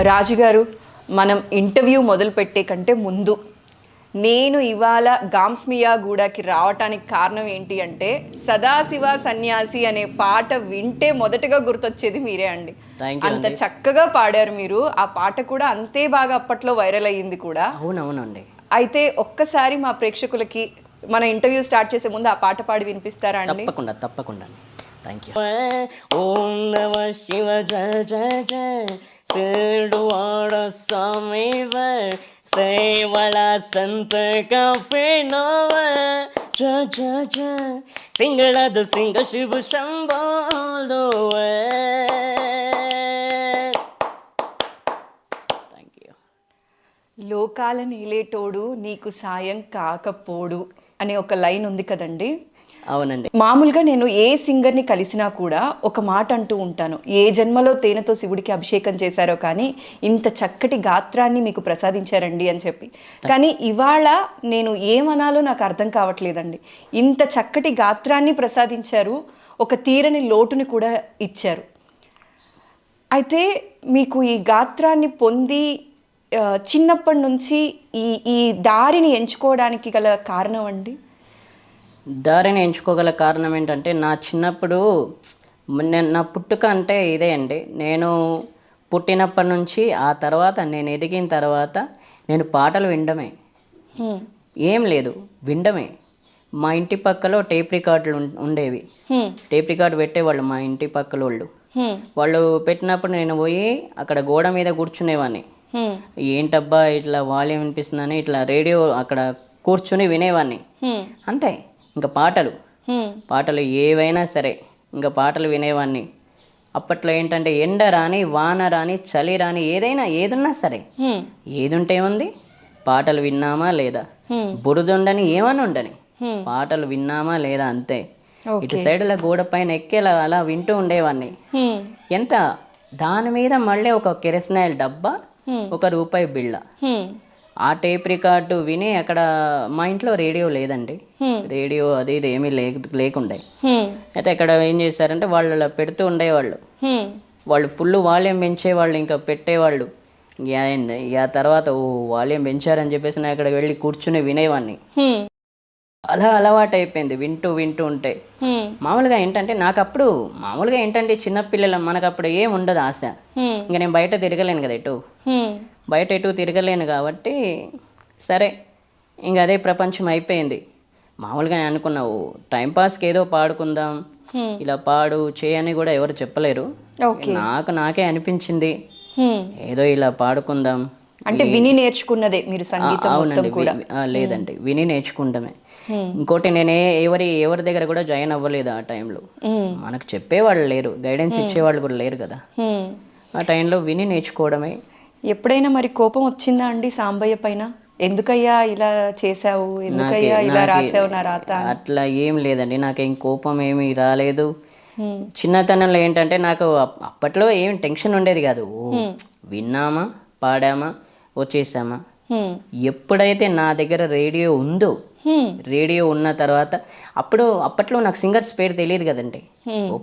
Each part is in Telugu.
రాజుగారు, మనం ఇంటర్వ్యూ మొదలుపెట్టే కంటే ముందు నేను ఇవాళ గామ్స్మియాగూడకి రావటానికి కారణం ఏంటి అంటే సదాశివ సన్యాసి అనే పాట వింటే మొదటగా గుర్తొచ్చేది మీరే అండి. అంత చక్కగా పాడారు మీరు. ఆ పాట కూడా అంతే బాగా అప్పట్లో వైరల్ అయ్యింది కూడా. అవునవునండి. అయితే ఒక్కసారి మా ప్రేక్షకులకి మన ఇంటర్వ్యూ స్టార్ట్ చేసే ముందు ఆ పాట పాడి వినిపిస్తారా అండి? తప్పకుండా తప్పకుండా. Thank you. ఓం నమ శివ జయ జయ జయ సిరువాడ స్వామివ సేవళ సంత కఫేనవ జయ జయ జయ సింగళద సింగ శివ శంభోదవ. లోకాల నీలేటోడు నీకు సాయం కాకపోడు అనే ఒక లైన్ ఉంది కదండి. అవునండి. మామూలుగా నేను ఏ సింగర్ని కలిసినా కూడా ఒక మాట అంటూ ఉంటాను, ఏ జన్మలో తేనెతో శివుడికి అభిషేకం చేశారో కానీ ఇంత చక్కటి గాత్రాన్ని మీకు ప్రసాదించారండి అని చెప్పి. కానీ ఇవాళ నేను ఏమనాలో నాకు అర్థం కావట్లేదండి. ఇంత చక్కటి గాత్రాన్ని ప్రసాదించారు, ఒక తీరని లోటుని కూడా ఇచ్చారు. అయితే మీకు ఈ గాత్రాన్ని పొంది చిన్నప్పటి నుంచి ఈ ఈ దారిని ఎంచుకోవడానికి గల కారణం అండి? దారిని ఎంచుకోగల కారణం ఏంటంటే నా చిన్నప్పుడు నా పుట్టుక అంటే ఇదే అండి. నేను పుట్టినప్పటి నుంచి ఆ తర్వాత నేను ఎదిగిన తర్వాత నేను పాటలు వినడమే, ఏం లేదు వినడమే. మా ఇంటి పక్కలో టేప్ రికార్డులు ఉండేవి. టేప్ రికార్డు పెట్టేవాళ్ళు మా ఇంటి పక్కల వాళ్ళు పెట్టినప్పుడు నేను పోయి అక్కడ గోడ మీద కూర్చునేవాడిని. ఏంటబ్బా ఇట్లా వాల్యూమ్ వినిపిస్తుందని ఇట్లా రేడియో అక్కడ కూర్చుని వినేవాడిని. అంతే. ఇంకా పాటలు ఏవైనా సరే ఇంకా పాటలు వినేవాడిని. అప్పట్లో ఏంటంటే ఎండ రాని వాన రాని చలి రాని ఏదున్నా సరే ఏదుంటే ఉంది పాటలు విన్నామా లేదా, బురదుండని ఏమని ఉండని పాటలు విన్నామా లేదా అంతే. ఇటు సైడ్ల గోడ పైన ఎక్కేలా అలా వింటూ ఉండేవాడిని. ఎంత దాని మీద మళ్ళీ ఒక కెరసనాయిల్ డబ్బా, ₹1 బిళ్ళ, ఆ టేప్ రికార్డు విని అక్కడ మా ఇంట్లో రేడియో లేదండి. రేడియో అది ఇది ఏమీ లేకుండే. అయితే అక్కడ ఏం చేశారంటే వాళ్ళు అలా పెడుతూ ఉండేవాళ్ళు. వాళ్ళు ఫుల్ వాల్యూమ్ పెంచేవాళ్ళు, ఇంకా పెట్టేవాళ్ళు. ఇక తర్వాత వాల్యూమ్ పెంచారని చెప్పేసి నేను అక్కడ వెళ్ళి కూర్చుని వినేవాడిని. అలా అలవాటు అయిపోయింది వింటూ వింటూ ఉంటే. మామూలుగా ఏంటంటే చిన్నపిల్లలు మనకు అప్పుడు ఏం ఉండదు ఆశ. ఇంకా నేను బయట తిరగలేను కదా, ఎటు తిరగలేను కాబట్టి సరే ఇంకా అదే ప్రపంచం అయిపోయింది. మామూలుగా నేను అనుకున్నా టైంపాస్కి ఏదో పాడుకుందాం, ఇలా పాడు చేయని కూడా ఎవరు చెప్పలేరు. నాకే అనిపించింది ఏదో ఇలా పాడుకుందాం. అంటే విని నేర్చుకున్నదే మీరు సంగీతం? అవునండి. లేదండి, విని నేర్చుకుంటామే. ఇంకోటి నేనే ఎవరి దగ్గర కూడా జాయిన్ అవ్వలేదు ఆ టైంలో. మనకు చెప్పేవాళ్ళు లేరు, గైడెన్స్ ఇచ్చేవాళ్ళు కూడా లేరు కదా. ఆ టైంలో విని నేర్చుకోవడమే. ఎప్పుడైనా మరి కోపం వచ్చిందా అండి సాంబయ్య పైన? ఎందుకయ్యా ఇలా చేసావు, ఎందుకయ్యా ఇలా రాసావు నా రాత? అట్లా ఏం లేదండి, నాకేం కోపం ఏమి రాలేదు. చిన్నతనంలో ఏంటంటే నాకు అప్పట్లో ఏం టెన్షన్ ఉండేది కాదు. విన్నామా, పాడామా, వచ్చేసామా. ఎప్పుడైతే నా దగ్గర రేడియో ఉందో, రేడియో ఉన్న తర్వాత అప్పట్లో నాకు సింగర్స్ పేరు తెలియదు కదండి.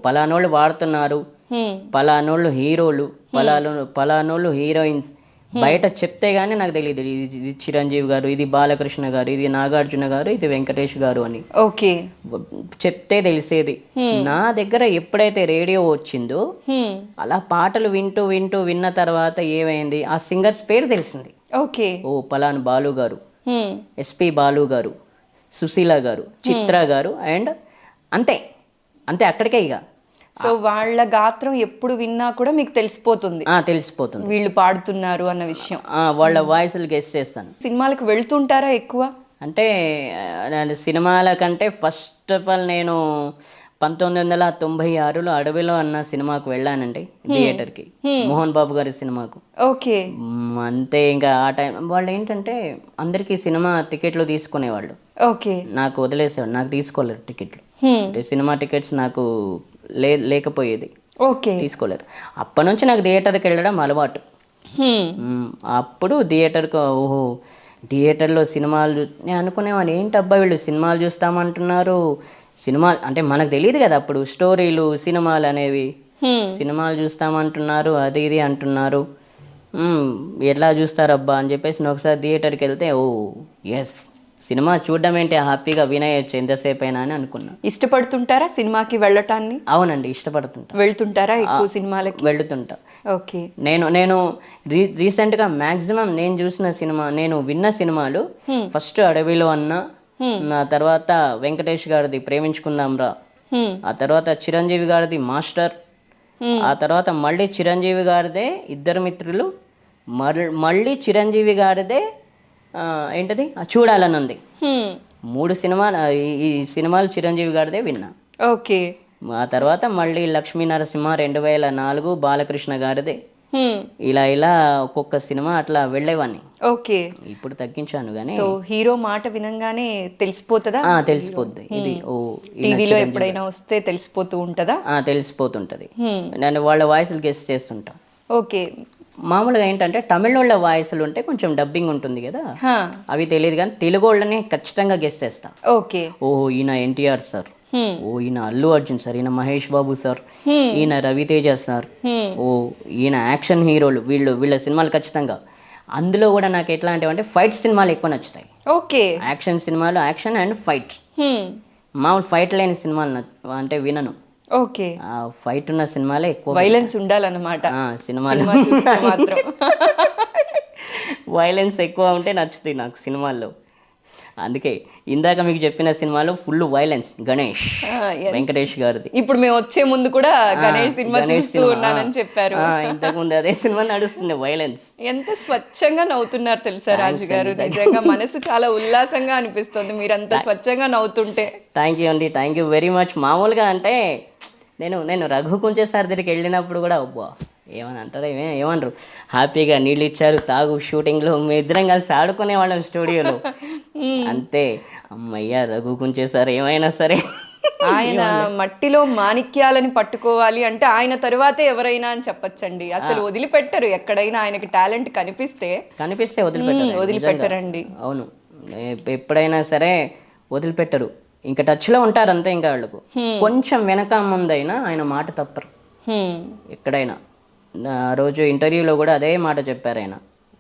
పలానోళ్ళు వాడుతున్నారు, పలానోళ్ళు హీరోలు, పలానోళ్ళు హీరోయిన్స్ బయట చెప్తే గానీ నాకు తెలియదు ఇది చిరంజీవి గారు, ఇది బాలకృష్ణ గారు, ఇది నాగార్జున గారు, ఇది వెంకటేష్ గారు అని. ఓకే, చెప్తే తెలిసేది. నా దగ్గర ఎప్పుడైతే రేడియో వచ్చిందో అలా పాటలు వింటూ వింటూ విన్న తర్వాత ఏమైంది, ఆ సింగర్స్ పేరు తెలిసింది. ఓకే, పలానా బాలు గారు, ఎస్పి బాలు గారు, సుశీల గారు, చిత్ర గారు, అండ్ అంతే అక్కడికే. ఇక సో వాళ్ళ గాత్రం ఎప్పుడు విన్నా కూడా మీకు తెలిసిపోతుంది వీళ్ళు పాడుతున్నారు అన్న విషయం. వాళ్ళ వాయిస్లు గెస్ చేస్తాను. సినిమాలకు వెళ్తుంటారా ఎక్కువ? అంటే సినిమాల కంటే ఫస్ట్ ఆఫ్ ఆల్ నేను 1996లో అడవిలో అన్న సినిమాకు వెళ్ళానండి, థియేటర్కి, మోహన్ బాబు గారి సినిమాకు. ఓకే, అంతే. ఇంకా ఆ టైం వాళ్ళు ఏంటంటే అందరికీ సినిమా టికెట్లు తీసుకునేవాళ్ళు. ఓకే, నాకు వదిలేసేవాడు, నాకు తీసుకోలేరు టికెట్లు. అంటే సినిమా టికెట్స్ నాకు లేకపోయేది. ఓకే, తీసుకోలేరు. అప్పటి నుంచి నాకు థియేటర్కి వెళ్ళడం అలవాటు. అప్పుడు థియేటర్లో సినిమాలు నేను అనుకునేవాడిని, ఏంటబ్బా వీళ్ళు సినిమాలు చూస్తామంటున్నారు. సినిమాలు అంటే మనకు తెలియదు కదా అప్పుడు స్టోరీలు, సినిమాలు అనేవి. సినిమాలు చూస్తామంటున్నారు, అది ఇది అంటున్నారు. ఎట్లా చూస్తారబ్బా అని చెప్పేసి నేను ఒకసారి థియేటర్కి వెళ్తే ఓ ఎస్ సినిమా చూడడం ఏంటి హ్యాపీగా వినయచ్చు ఎంతసేపు అయినా అని అనుకున్నా. ఇష్టపడుతుంటారా సినిమాకి వెళ్ళటాన్ని? అవునండి, ఇష్టపడుతుంటా. వెళ్తుంటారా ఎక్కువ సినిమాలకి? వెళ్తుంటా. ఓకే. నేను రీసెంట్గా మ్యాక్సిమం నేను చూసిన సినిమా, నేను విన్న సినిమాలు ఫస్ట్ అడవిలో అన్న, నా తర్వాత వెంకటేష్ గారిది ప్రేమించుకుందాంరా, ఆ తర్వాత చిరంజీవి గారిది మాస్టర్, ఆ తర్వాత మళ్ళీ చిరంజీవి గారిదే ఇద్దరు మిత్రులు, మళ్ళీ చిరంజీవి గారిదే ఏంటది చూడాలని ఉంది. 3 సినిమాలు, ఈ సినిమాలు చిరంజీవి గారిదే విన్నా. ఓకే. ఆ తర్వాత మళ్ళీ లక్ష్మీ నరసింహ 2004 బాలకృష్ణ గారిదే. ఇలా ఒక్కొక్క సినిమా అట్లా వెళ్ళేవాడిని. ఓకే. ఇప్పుడు తగ్గించాను కానీ. సో హీరో మాట వినంగానే తెలిసిపోతుందా? తెలిసిపోద్ది. ఇది టీవీలో ఎప్పుడైనా వస్తే తెలిసిపోతూ ఉంటుందా? తెలిసిపోతుంటది. నేను వాళ్ళ వాయిస్లు గెస్ చేస్తుంటా. ఓకే. మామూలుగా ఏంటంటే తమిళ వాళ్ళ వాయిస్లు ఉంటే కొంచెం డబ్బింగ్ ఉంటుంది కదా, అవి తెలియదు కానీ తెలుగు వాళ్ళని ఖచ్చితంగా గెస్ చేస్తా. ఓకే. ఓహో ఈయన ఎన్టీఆర్ సార్, ఓ ఈయన అల్లు అర్జున్ సార్, ఈయన మహేష్ బాబు సార్, ఈయన రవితేజ సార్, ఓ ఈయన యాక్షన్ హీరోలు, వీళ్ళ సినిమాలు ఖచ్చితంగా. అందులో కూడా నాకు ఎట్లాంటివంటే ఫైట్ సినిమాలు ఎక్కువ నచ్చుతాయి. ఓకే. యాక్షన్ సినిమాలు, యాక్షన్ అండ్ ఫైట్. మామూలు ఫైట్ లేని సినిమాలు అంటే వినను. ఓకే. ఫైట్ ఉన్న సినిమాలే ఎక్కువ. వైలెన్స్ ఉండాలన్నమాట సినిమాలు మాత్రం. వైలెన్స్ ఎక్కువ ఉంటే నచ్చుతాయి నాకు సినిమాల్లో. అందుకే ఇందాక మీకు చెప్పిన సినిమాలో ఫుల్ వైలెన్స్ గణేష్, వెంకటేష్ గారిది. ఇప్పుడు మేము వచ్చే ముందు కూడా గణేష్ సినిమా చూస్తూ ఉన్నానని చెప్పారు. ఇంతకు ముందు అదే సినిమా నడుస్తుంది, వైలెన్స్. ఎంత స్వచ్ఛంగా నవ్వుతున్నారు తెలుసా రాజు గారు, నిజంగా మనసు చాలా ఉల్లాసంగా అనిపిస్తుంది మీరంతా స్వచ్ఛంగా నవ్వుతుంటే. థ్యాంక్ యూ అండి, థ్యాంక్ యూ వెరీ మచ్. మామూలుగా అంటే నేను రఘు కుంచే సార్ దగ్గరికి వెళ్ళినప్పుడు కూడా అబ్బా ఏమని అంటారు, ఏమనరు, హ్యాపీగా నీళ్ళు ఇచ్చారు తాగు, షూటింగ్లో మీ ఇద్దరం కలిసి ఆడుకునే వాళ్ళం స్టూడియోలో. అంతే అమ్మయ్య రఘు కుంచే సార్ ఏమైనా సరే. ఆయన మట్టిలో మాణిక్యాలని పట్టుకోవాలి అంటే ఆయన తరువాతే ఎవరైనా అని చెప్పచ్చండి. అసలు వదిలిపెట్టరు, ఎక్కడైనా ఆయనకి టాలెంట్ కనిపిస్తే వదిలిపెట్టరండి. అవును, ఎప్పుడైనా సరే వదిలిపెట్టరు, ఇంకా టచ్లో ఉంటారు అంతే. ఇంకా వాళ్ళకు కొంచెం వెనక ముందైనా ఆయన మాట తప్పరు ఎక్కడైనా. ఆ రోజు ఇంటర్వ్యూలో కూడా అదే మాట చెప్పారు ఆయన,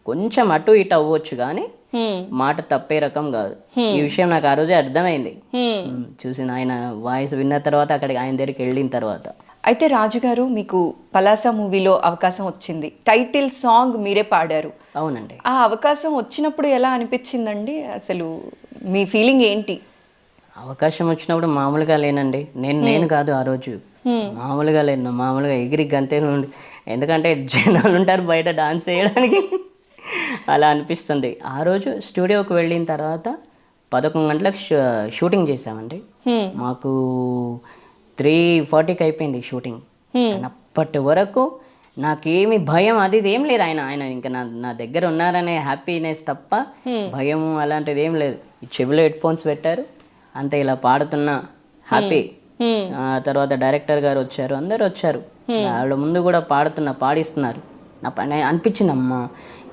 కొంచెం అటు ఇటు అవ్వచ్చు కానీ మాట తప్పే రకం కాదు. ఈ విషయం నాకు ఆ రోజే అర్థమైంది చూసిన ఆయన వాయిస్ విన్న తర్వాత, అక్కడికి ఆయన దగ్గరికి వెళ్ళిన తర్వాత. అయితే రాజుగారు మీకు పలాస మూవీలో అవకాశం వచ్చింది, టైటిల్ సాంగ్ మీరే పాడారు. అవునండి. ఆ అవకాశం వచ్చినప్పుడు ఎలా అనిపించిందండి, అసలు మీ ఫీలింగ్ ఏంటి? అవకాశం వచ్చినప్పుడు మామూలుగా లేనండి, నేను కాదు ఆ రోజు మామూలుగా లేను, మామూలుగా ఎగిరి గంతే నుండి. ఎందుకంటే జనాలు ఉంటారు బయట డాన్స్ చేయడానికి, అలా అనిపిస్తుంది. ఆ రోజు స్టూడియోకి వెళ్ళిన తర్వాత 11 గంటలకు షూటింగ్ చేసామండి. మాకు 3:40కి అయిపోయింది షూటింగ్. అప్పటి వరకు నాకేమి భయం అది ఏం లేదు. ఆయన ఇంకా నా దగ్గర ఉన్నారనే హ్యాపీనెస్ తప్ప భయం అలాంటిది ఏం లేదు. చెవిలో హెడ్ ఫోన్స్ పెట్టారు అంతే, ఇలా పాడుతున్నా హ్యాపీ. తర్వాత డైరెక్టర్ గారు వచ్చారు, అందరు వచ్చారు, వాళ్ళ ముందు కూడా పాడిస్తున్నారు. నా పని అనిపించింది, అమ్మా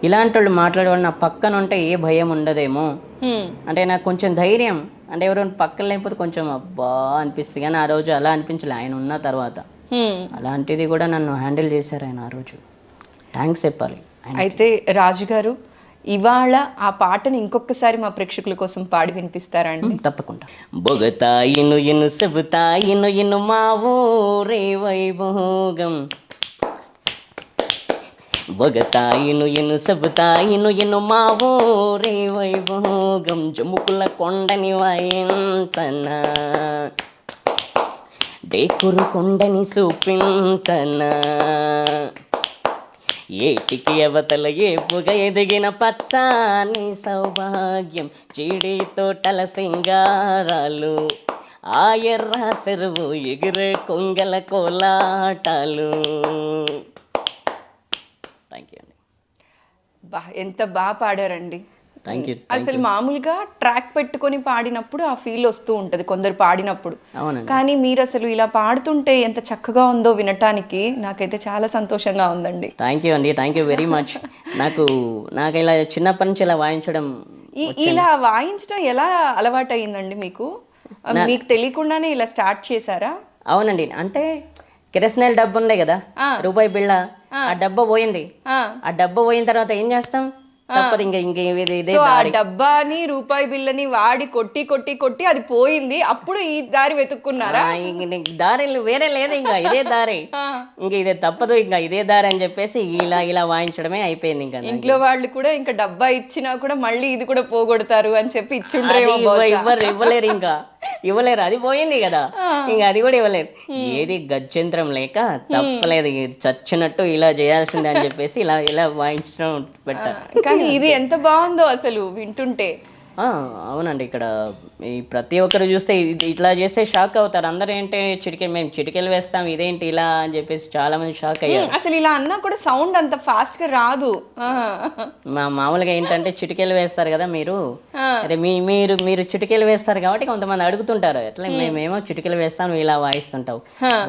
ఇలాంటి వాళ్ళు మాట్లాడే వాళ్ళు నా పక్కన ఉంటే ఏ భయం ఉండదేమో అంటే నాకు కొంచెం ధైర్యం, అంటే ఎవరైనా పక్కన లేకపోతే కొంచెం అబ్బా అనిపిస్తుంది. కానీ ఆ రోజు అలా అనిపించలే, ఆయన ఉన్న తర్వాత. అలాంటిది కూడా నన్ను హ్యాండిల్ చేశారు ఆయన ఆ రోజు, థ్యాంక్స్ చెప్పాలి. అయితే రాజుగారు ఇవాళ ఆ పాటను ఇంకొకసారి మా ప్రేక్షకుల కోసం పాడి వినిపిస్తారా అండి? తప్పకుండా. బొగతాయిను ఇను సెబుతాయిను ఇను మా ఊరే వైభోగం, బొగతాయిను ఇను సెబుతాయిను ఇను మా ఊరే వైభోగం, జముకుల కొండని వాయింతనా, డేకురు కొండని చూపించనా, ఏటికి అవతల ఏపుగా ఎదిగిన పచ్చాని సౌభాగ్యం, చీడి తోటల సింగారాలు, ఆ ఎర్ర చెరువు ఎగిరే కొంగల కోలాటాలు. థ్యాంక్ యూ అండి. ఎంత బాగా పాడారండి. Thank you. అసలు మామూలుగా ట్రాక్ పెట్టుకొని పాడినప్పుడు ఆ ఫీల్ వస్తూ ఉంటుంది కొందరు పాడినప్పుడు, కానీ మీరు అసలు ఇలా పాడుతుంటే ఎంత చక్కగా ఉందో వినటానికి నాకైతే చాలా సంతోషంగా ఉందండి. థ్యాంక్ యూ అండి, థ్యాంక్ యూ వెరీ మచ్. నాకు ఇలా చిన్నప్పటి నుంచి ఇలా వాయించడం, ఇలా వాయించడం ఎలా అలవాటు అయిందండి మీకు? మీకు తెలియకుండానే ఇలా స్టార్ట్ చేశారా? అవునండి, అంటే కిరసనాయిల్ డబ్బు ఉండే కదా, రూపాయి బిళ్ళ, ఆ డబ్బా పోయింది. ఆ. ఆ డబ్బా పోయిన తర్వాత ఏం చేస్తాం? తప్పదు, ఇంకా ఇంకా ఇదే సో ఆ దారి. డబ్బాని రూపాయి బిల్లని వాడి కొట్టి కొట్టి కొట్టి అది పోయింది, అప్పుడు ఈ దారి వెతుక్కున్నారా? ఇంక నీకు దారి వేరే లేదు, ఇంకా ఇదే దారి, ఇంకా ఇదే తప్పదు, ఇంకా ఇదే దారి అని చెప్పేసి ఇలా వాయించడమే అయిపోయింది. ఇంకా ఇంట్లో వాళ్ళు కూడా ఇంకా డబ్బా ఇచ్చినా కూడా మళ్ళీ ఇది కూడా పోగొడతారు అని చెప్పి ఇచ్చుండ్రేమో బహుశా. ఇవ్వలేరు, ఇంకా ఇవ్వలేరు, అది పోయింది కదా, ఇంకా అది కూడా ఇవ్వలేరు. ఏది గత్యంతరం లేక తప్పలేదు, ఇది చచ్చినట్టు ఇలా చేయాల్సిందే అని చెప్పేసి ఇలా వాయించడం పెట్టారు. కానీ ఇది ఎంత బాగుందో అసలు వింటుంటే. అవునండి, ఇక్కడ ఈ ప్రతి ఒక్కరు చూస్తే ఇట్లా చేస్తే షాక్ అవుతారు అందరూ. ఏంటి మేము చిటికెలు వేస్తాం, ఇదేంటి ఇలా అని చెప్పేసి చాలా మంది షాక్ అయ్యారు. అసలు ఇలా అన్నా కూడా సౌండ్ అంత ఫాస్ట్ గా రాదు. మామూలుగా ఏంటంటే చిటికెలు వేస్తారు కదా మీరు, అదే మీరు చిటికెలు వేస్తారు కాబట్టి కొంతమంది అడుగుతుంటారు, ఎట్లా మేమేమో చిటికెలు వేస్తాం ఇలా వాయిస్తుంటావు,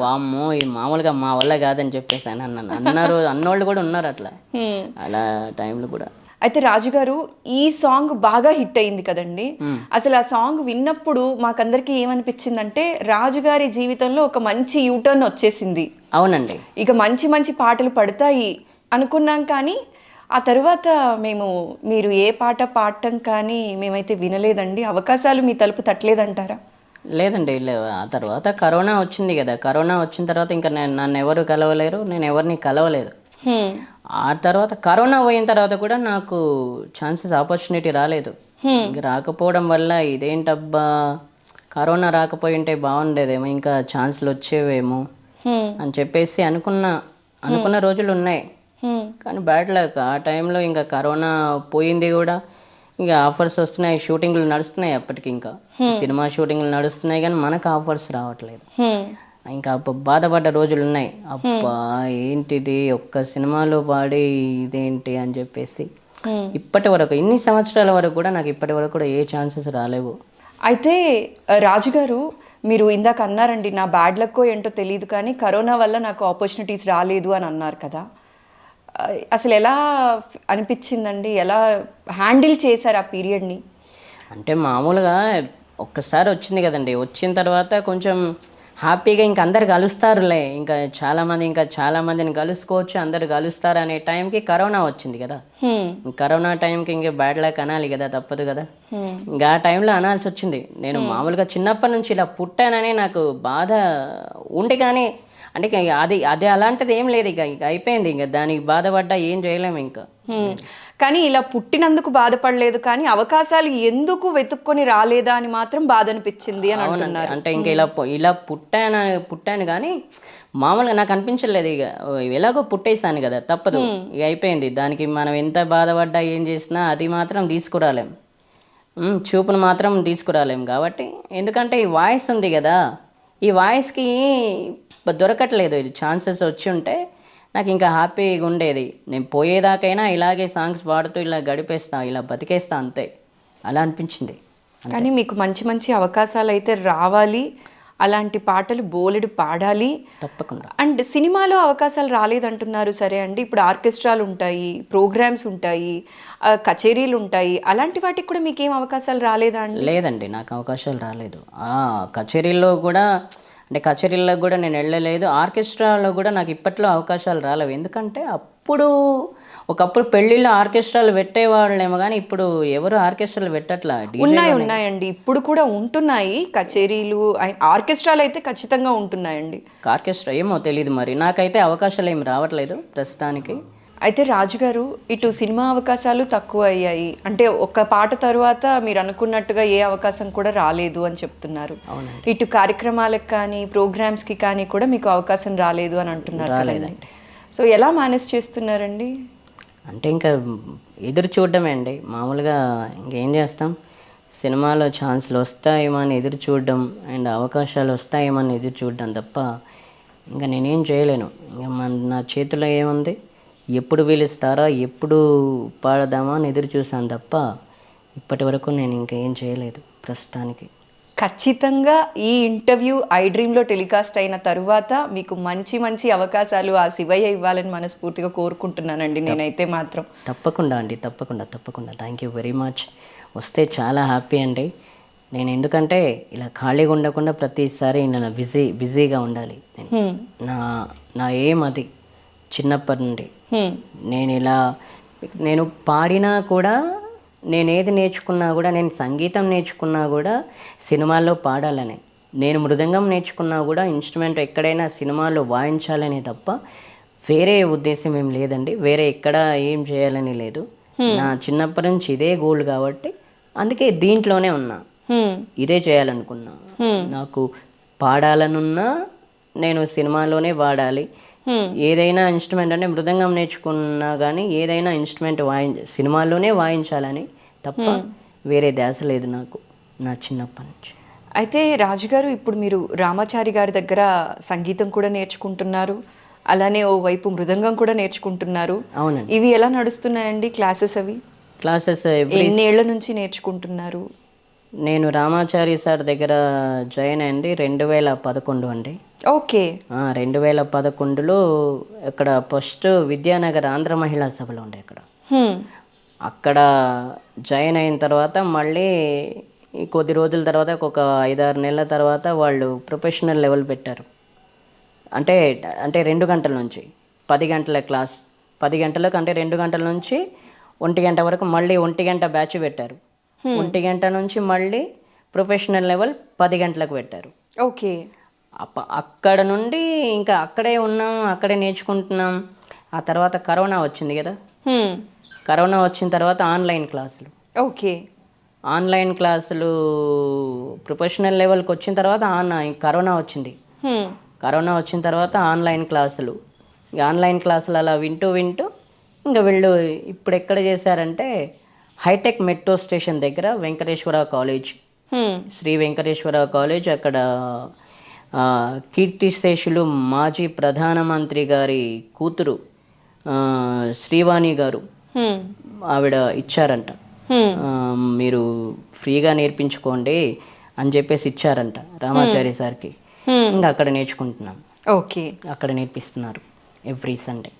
వామ్మో ఇది మామూలుగా మా వల్ల కాదని చెప్పేసి అన్నోళ్ళు కూడా ఉన్నారు అట్లా, అలా టైంలో కూడా. అయితే రాజుగారు, ఈ సాంగ్ బాగా హిట్ అయింది కదండి. అసలు ఆ సాంగ్ విన్నప్పుడు మాకందరికి ఏమనిపించిందంటే రాజుగారి జీవితంలో ఒక మంచి యూటర్న్ వచ్చేసింది. అవునండి, ఇక మంచి మంచి పాటలు పడతాయి అనుకున్నాం, కానీ ఆ తర్వాత మీరు ఏ పాట పాడటం కానీ మేమైతే వినలేదండి. అవకాశాలు మీ తలుపు తట్టలేదంటారా? లేదండి, ఆ తర్వాత కరోనా వచ్చింది కదా, కరోనా వచ్చిన తర్వాత ఇంకా నన్ను ఎవరు కలవలేరు, నేను ఎవరిని కలవలేదు. ఆ తర్వాత కరోనా పోయిన తర్వాత కూడా నాకు ఆపర్చునిటీ రాలేదు. రాకపోవడం వల్ల ఇదేంటబ్బా, కరోనా రాకపోయింటే బాగుండేదేమో, ఇంకా ఛాన్సులు వచ్చేవేమో అని చెప్పేసి అనుకున్న రోజులు ఉన్నాయి. కానీ బ్యాడ్ లక్, ఆ టైంలో ఇంకా కరోనా పోయింది కూడా, ఇంకా ఆఫర్స్ వస్తున్నాయి, షూటింగ్లు నడుస్తున్నాయి, అప్పటికి ఇంకా సినిమా షూటింగ్లు నడుస్తున్నాయి, కానీ మనకు ఆఫర్స్ రావట్లేదు. ఇంకా బాధపడ్డ రోజులు ఉన్నాయి, అబ్బా ఏంటిది ఒక్క సినిమాలో పాడి ఇదేంటి అని చెప్పేసి. ఇప్పటి వరకు ఇన్ని సంవత్సరాల వరకు కూడా నాకు ఇప్పటి వరకు కూడా ఏ ఛాన్సెస్ రాలేవు. అయితే రాజుగారు, మీరు ఇందాక అన్నారండి, నా బ్యాడ్ లక్కో ఏంటో తెలియదు కానీ కరోనా వల్ల నాకు ఆపర్చునిటీస్ రాలేదు అని అన్నారు కదా. అసలు ఎలా అనిపించిందండి, ఎలా హ్యాండిల్ చేశారు ఆ పీరియడ్ని? అంటే మామూలుగా ఒక్కసారి వచ్చింది కదండి, వచ్చిన తర్వాత కొంచెం హ్యాపీగా ఇంకా అందరు కలుస్తారులే, ఇంకా చాలా మందిని కలుసుకోవచ్చు, అందరు కలుస్తారు అనే టైంకి కరోనా వచ్చింది కదా. కరోనా టైంకి ఇంకా బ్యాడ్ లక్ అనాలి కదా, తప్పదు కదా. ఇంకా ఆ టైంలో అనాల్సి వచ్చింది. నేను మామూలుగా చిన్నప్పటి నుంచి ఇలా పుట్టానని నాకు బాధ ఉండి, కానీ అంటే అది అలాంటిది ఏం లేదు, ఇక అయిపోయింది, ఇంకా దానికి బాధపడ్డా ఏం చేయలేము ఇంకా. కానీ ఇలా పుట్టినందుకు బాధపడలేదు, కానీ అవకాశాలు ఎందుకు వెతుక్కొని రాలేదా అని మాత్రం బాధ అనిపించింది అని అంటున్నారు. అంటే ఇంకా ఇలా పుట్టాను కానీ మామూలుగా నాకు అనిపించలేదు, ఇక ఎలాగో పుట్టేసాను కదా, తప్పదు, ఇక అయిపోయింది. దానికి మనం ఎంత బాధపడ్డా ఏం చేసినా అది మాత్రం తీసుకురాలేం, చూపును మాత్రం తీసుకురాలేం. కాబట్టి ఎందుకంటే ఈ వాయిస్ ఉంది కదా, ఈ వాయిస్కి దొరకట్లేదు. ఇది ఛాన్సెస్ వచ్చి ఉంటే నాకు ఇంకా హ్యాపీగా ఉండేది. నేను పోయేదాకైనా ఇలాగే సాంగ్స్ పాడుతూ ఇలా గడిపేస్తా, ఇలా బతికేస్తా, అంతే, అలా అనిపించింది. కానీ మీకు మంచి మంచి అవకాశాలు అయితే రావాలి, అలాంటి పాటలు బోలెడు పాడాలి తప్పకుండా. అండ్ సినిమాలో అవకాశాలు రాలేదంటున్నారు, సరే అండి, ఇప్పుడు ఆర్కెస్ట్రాలు ఉంటాయి, ప్రోగ్రామ్స్ ఉంటాయి, కచేరీలు ఉంటాయి, అలాంటి వాటికి కూడా మీకేం అవకాశాలు రాలేదా అండి? లేదండి, నాకు అవకాశాలు రాలేదు. కచేరీల్లో కూడా అంటే కచేరీల్లో కూడా నేను వెళ్ళలేదు, ఆర్కెస్ట్రాలో కూడా నాకు ఇప్పట్లో అవకాశాలు రాలేవు. ఎందుకంటే ఒకప్పుడు పెళ్ళిళ్ళు ఆర్కెస్ట్రాలు పెట్టేవాళ్ళేమో, కానీ ఇప్పుడు ఎవరు ఆర్కెస్ట్రాలు పెట్టట్లా. ఉన్నాయండి, ఇప్పుడు కూడా ఉంటున్నాయి కచేరీలు, ఆర్కెస్ట్రాలు అయితే ఖచ్చితంగా ఉంటున్నాయండి. ఆర్కెస్ట్రా ఏమో తెలియదు, మరి నాకైతే అవకాశాలు ఏమి రావట్లేదు ప్రస్తుతానికి. అయితే రాజుగారు, ఇటు సినిమా అవకాశాలు తక్కువ అయ్యాయి, అంటే ఒక పాట తరువాత మీరు అనుకున్నట్టుగా ఏ అవకాశం కూడా రాలేదు అని చెప్తున్నారు. ఇటు కార్యక్రమాలకు కానీ ప్రోగ్రామ్స్కి కానీ కూడా మీకు అవకాశం రాలేదు అని అంటున్నారు కదండి. సో ఎలా మేనేజ్ చేస్తున్నారండి? అంటే ఇంకా ఎదురు చూడడమే అండి, మామూలుగా ఇంకేం చేస్తాం, సినిమాలో ఛాన్సులు వస్తాయేమో అని ఎదురు చూడడం, అండ్ అవకాశాలు వస్తాయేమో అని ఎదురు చూడడం తప్ప ఇంకా నేనేం చేయలేను. ఇంకా నా చేతిలో ఏముంది, ఎప్పుడు పిలుస్తారో ఎప్పుడు పాడదామా అని ఎదురు చూసాను తప్ప ఇప్పటి వరకు నేను ఇంకా ఏం చేయలేదు ప్రస్తుతానికి. ఖచ్చితంగా ఈ ఇంటర్వ్యూ ఐ డ్రీమ్లో టెలికాస్ట్ అయిన తరువాత మీకు మంచి మంచి అవకాశాలు ఆ శివయ్య ఇవ్వాలని మనస్ఫూర్తిగా కోరుకుంటున్నానండి నేనైతే మాత్రం. తప్పకుండా అండి, తప్పకుండా. Thank you very much. వస్తే చాలా హ్యాపీ అండి. నేను ఎందుకంటే ఇలా ఖాళీగా ఉండకుండా ప్రతిసారి నేను బిజీగా ఉండాలి. నా ఏం అది చిన్నప్పటి నుండి. హ్మ్. నేను పాడినా కూడా, నేను ఏది నేర్చుకున్నా కూడా, నేను సంగీతం నేర్చుకున్నా కూడా సినిమాల్లో పాడాలని, నేను మృదంగం నేర్చుకున్నా కూడా ఇన్స్ట్రుమెంట్ ఎక్కడైనా సినిమాల్లో వాయించాలనే తప్ప వేరే ఉద్దేశం ఏం లేదండి. వేరే ఎక్కడ ఏం చేయాలని లేదు. నా చిన్నప్పటి నుంచి ఇదే గోల్ కాబట్టి అందుకే దీంట్లోనే ఉన్నా, ఇదే చేయాలనుకున్నా. నాకు పాడాలనున్నా నేను సినిమాలోనే వాడాలి. ఏదైనా ఇన్స్ట్రుమెంట్ అంటే మృదంగం నేర్చుకున్నా కానీ ఏదైనా ఇన్స్ట్రుమెంట్ సినిమాల్లోనే వాయించాలని తప్ప వేరే ధ్యాస లేదు నాకు నా చిన్నప్పటి నుంచి. అయితే రాజుగారు, ఇప్పుడు మీరు రామాచారి గారి దగ్గర సంగీతం కూడా నేర్చుకుంటున్నారు, అలానే ఓ వైపు మృదంగం కూడా నేర్చుకుంటున్నారు. అవునండి. ఇవి ఎలా నడుస్తున్నాయండి క్లాసెస్? అవి క్లాసెస్ ఎన్నేళ్ల నుంచి నేర్చుకుంటున్నారు? నేను రామాచారి సార్ దగ్గర జాయిన్ అయింది 2011 అండి. ఓకే. 2011లో ఇక్కడ ఫస్ట్ విద్యానగర్ ఆంధ్ర మహిళా సభలో ఉండే అక్కడ జాయిన్ అయిన తర్వాత మళ్ళీ కొద్ది రోజుల తర్వాత ఒక 5-6 నెలల తర్వాత వాళ్ళు ప్రొఫెషనల్ లెవెల్ పెట్టారు. అంటే 2 గంటల నుంచి 10 గంటల క్లాస్, 10 గంటలకు అంటే 2 గంటల నుంచి 1 గంట వరకు మళ్ళీ 1 గంట బ్యాచ్ పెట్టారు. 1 గంట నుంచి మళ్ళీ ప్రొఫెషనల్ లెవెల్ 10 గంటలకు పెట్టారు. ఓకే. అక్కడ నుండి ఇంకా అక్కడే ఉన్నాం, అక్కడే నేర్చుకుంటున్నాం. ఆ తర్వాత కరోనా వచ్చింది కదా. కరోనా వచ్చిన తర్వాత ఆన్లైన్ క్లాసులు. ఓకే. ఆన్లైన్ క్లాసులు ప్రొఫెషనల్ లెవెల్కి వచ్చిన తర్వాత కరోనా వచ్చింది. కరోనా వచ్చిన తర్వాత ఆన్లైన్ క్లాసులు, ఆన్లైన్ క్లాసులు అలా వింటూ ఇంకా వీళ్ళు ఇప్పుడు ఎక్కడ చేశారంటే హైటెక్ మెట్రో స్టేషన్ దగ్గర వెంకటేశ్వర కాలేజ్, శ్రీ వెంకటేశ్వర కాలేజ్, అక్కడ కీర్తిశేషులు మాజీ ప్రధానమంత్రి గారి కూతురు శ్రీవాణి గారు, ఆవిడ ఇచ్చారంట, మీరు ఫ్రీగా నేర్పించుకోండి అని చెప్పేసి ఇచ్చారంట రామాచారి సార్కి. ఇంకా అక్కడ నేర్చుకుంటున్నాం. ఓకే. అక్కడ నేర్పిస్తున్నారు ఎవ్రీ సండే.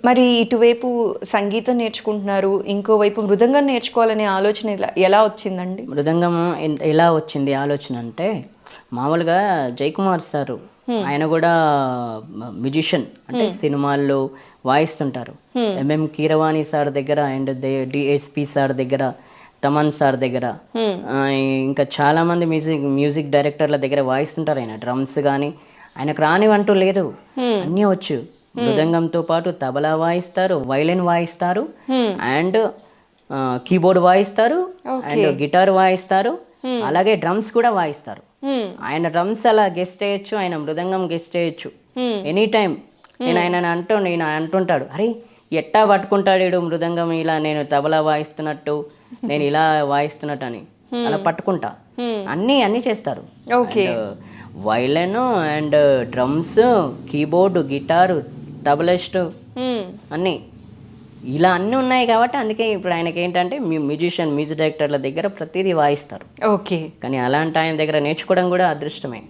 మరి ఇటువైపు సంగీతం నేర్చుకుంటున్నారు, ఇంకోవైపు మృదంగం నేర్చుకోవాలనే ఆలోచన ఎలా వచ్చిందండి? మృదంగం ఎలా వచ్చింది ఆలోచన అంటే, మామూలుగా జయకుమార్ సారు ఆయన కూడా మ్యూజిషియన్, అంటే సినిమాల్లో వాయిస్తుంటారు. ఎంఎం కీరవాణి సార్ దగ్గర అండ్ డిఎస్పి సార్ దగ్గర, తమన్ సార్ దగ్గర, ఇంకా చాలా మంది మ్యూజిక్ డైరెక్టర్ల దగ్గర వాయిస్తుంటారు. ఆయన డ్రమ్స్ కానీ ఆయనకు రానివంటూ లేదు, అన్నీ వచ్చు. మృదంగంతో పాటు తబలా వాయిస్తారు, వైలిన్ వాయిస్తారు, అండ్ కీబోర్డ్ వాయిస్తారు, అండ్ గిటార్ వాయిస్తారు, అలాగే డ్రమ్స్ కూడా వాయిస్తారు. ఆయన డ్రమ్స్ అలా గెస్ట్ చేయొచ్చు, ఆయన మృదంగం గెస్ట్ చేయొచ్చు ఎనీ టైం. నేను అంటుంటాడు, అరే ఎట్టా పట్టుకుంటాడు వీడు మృదంగం, ఇలా నేను తబలా వాయిస్తున్నట్టు, నేను ఇలా వాయిస్తున్నట్టు అని అలా పట్టుకుంటా. అన్నీ చేస్తారు. Violin and drums, keyboard, guitar, tablist, అన్నీ ఇలా అన్నీ ఉన్నాయి కాబట్టి అందుకే ఇప్పుడు ఆయనకి ఏంటంటే మ్యూజిక్ డైరెక్టర్ల దగ్గర ప్రతిదీ వాయిస్తారు. ఓకే. కానీ అలాంటి ఆయన దగ్గర నేర్చుకోవడం కూడా అదృష్టమే.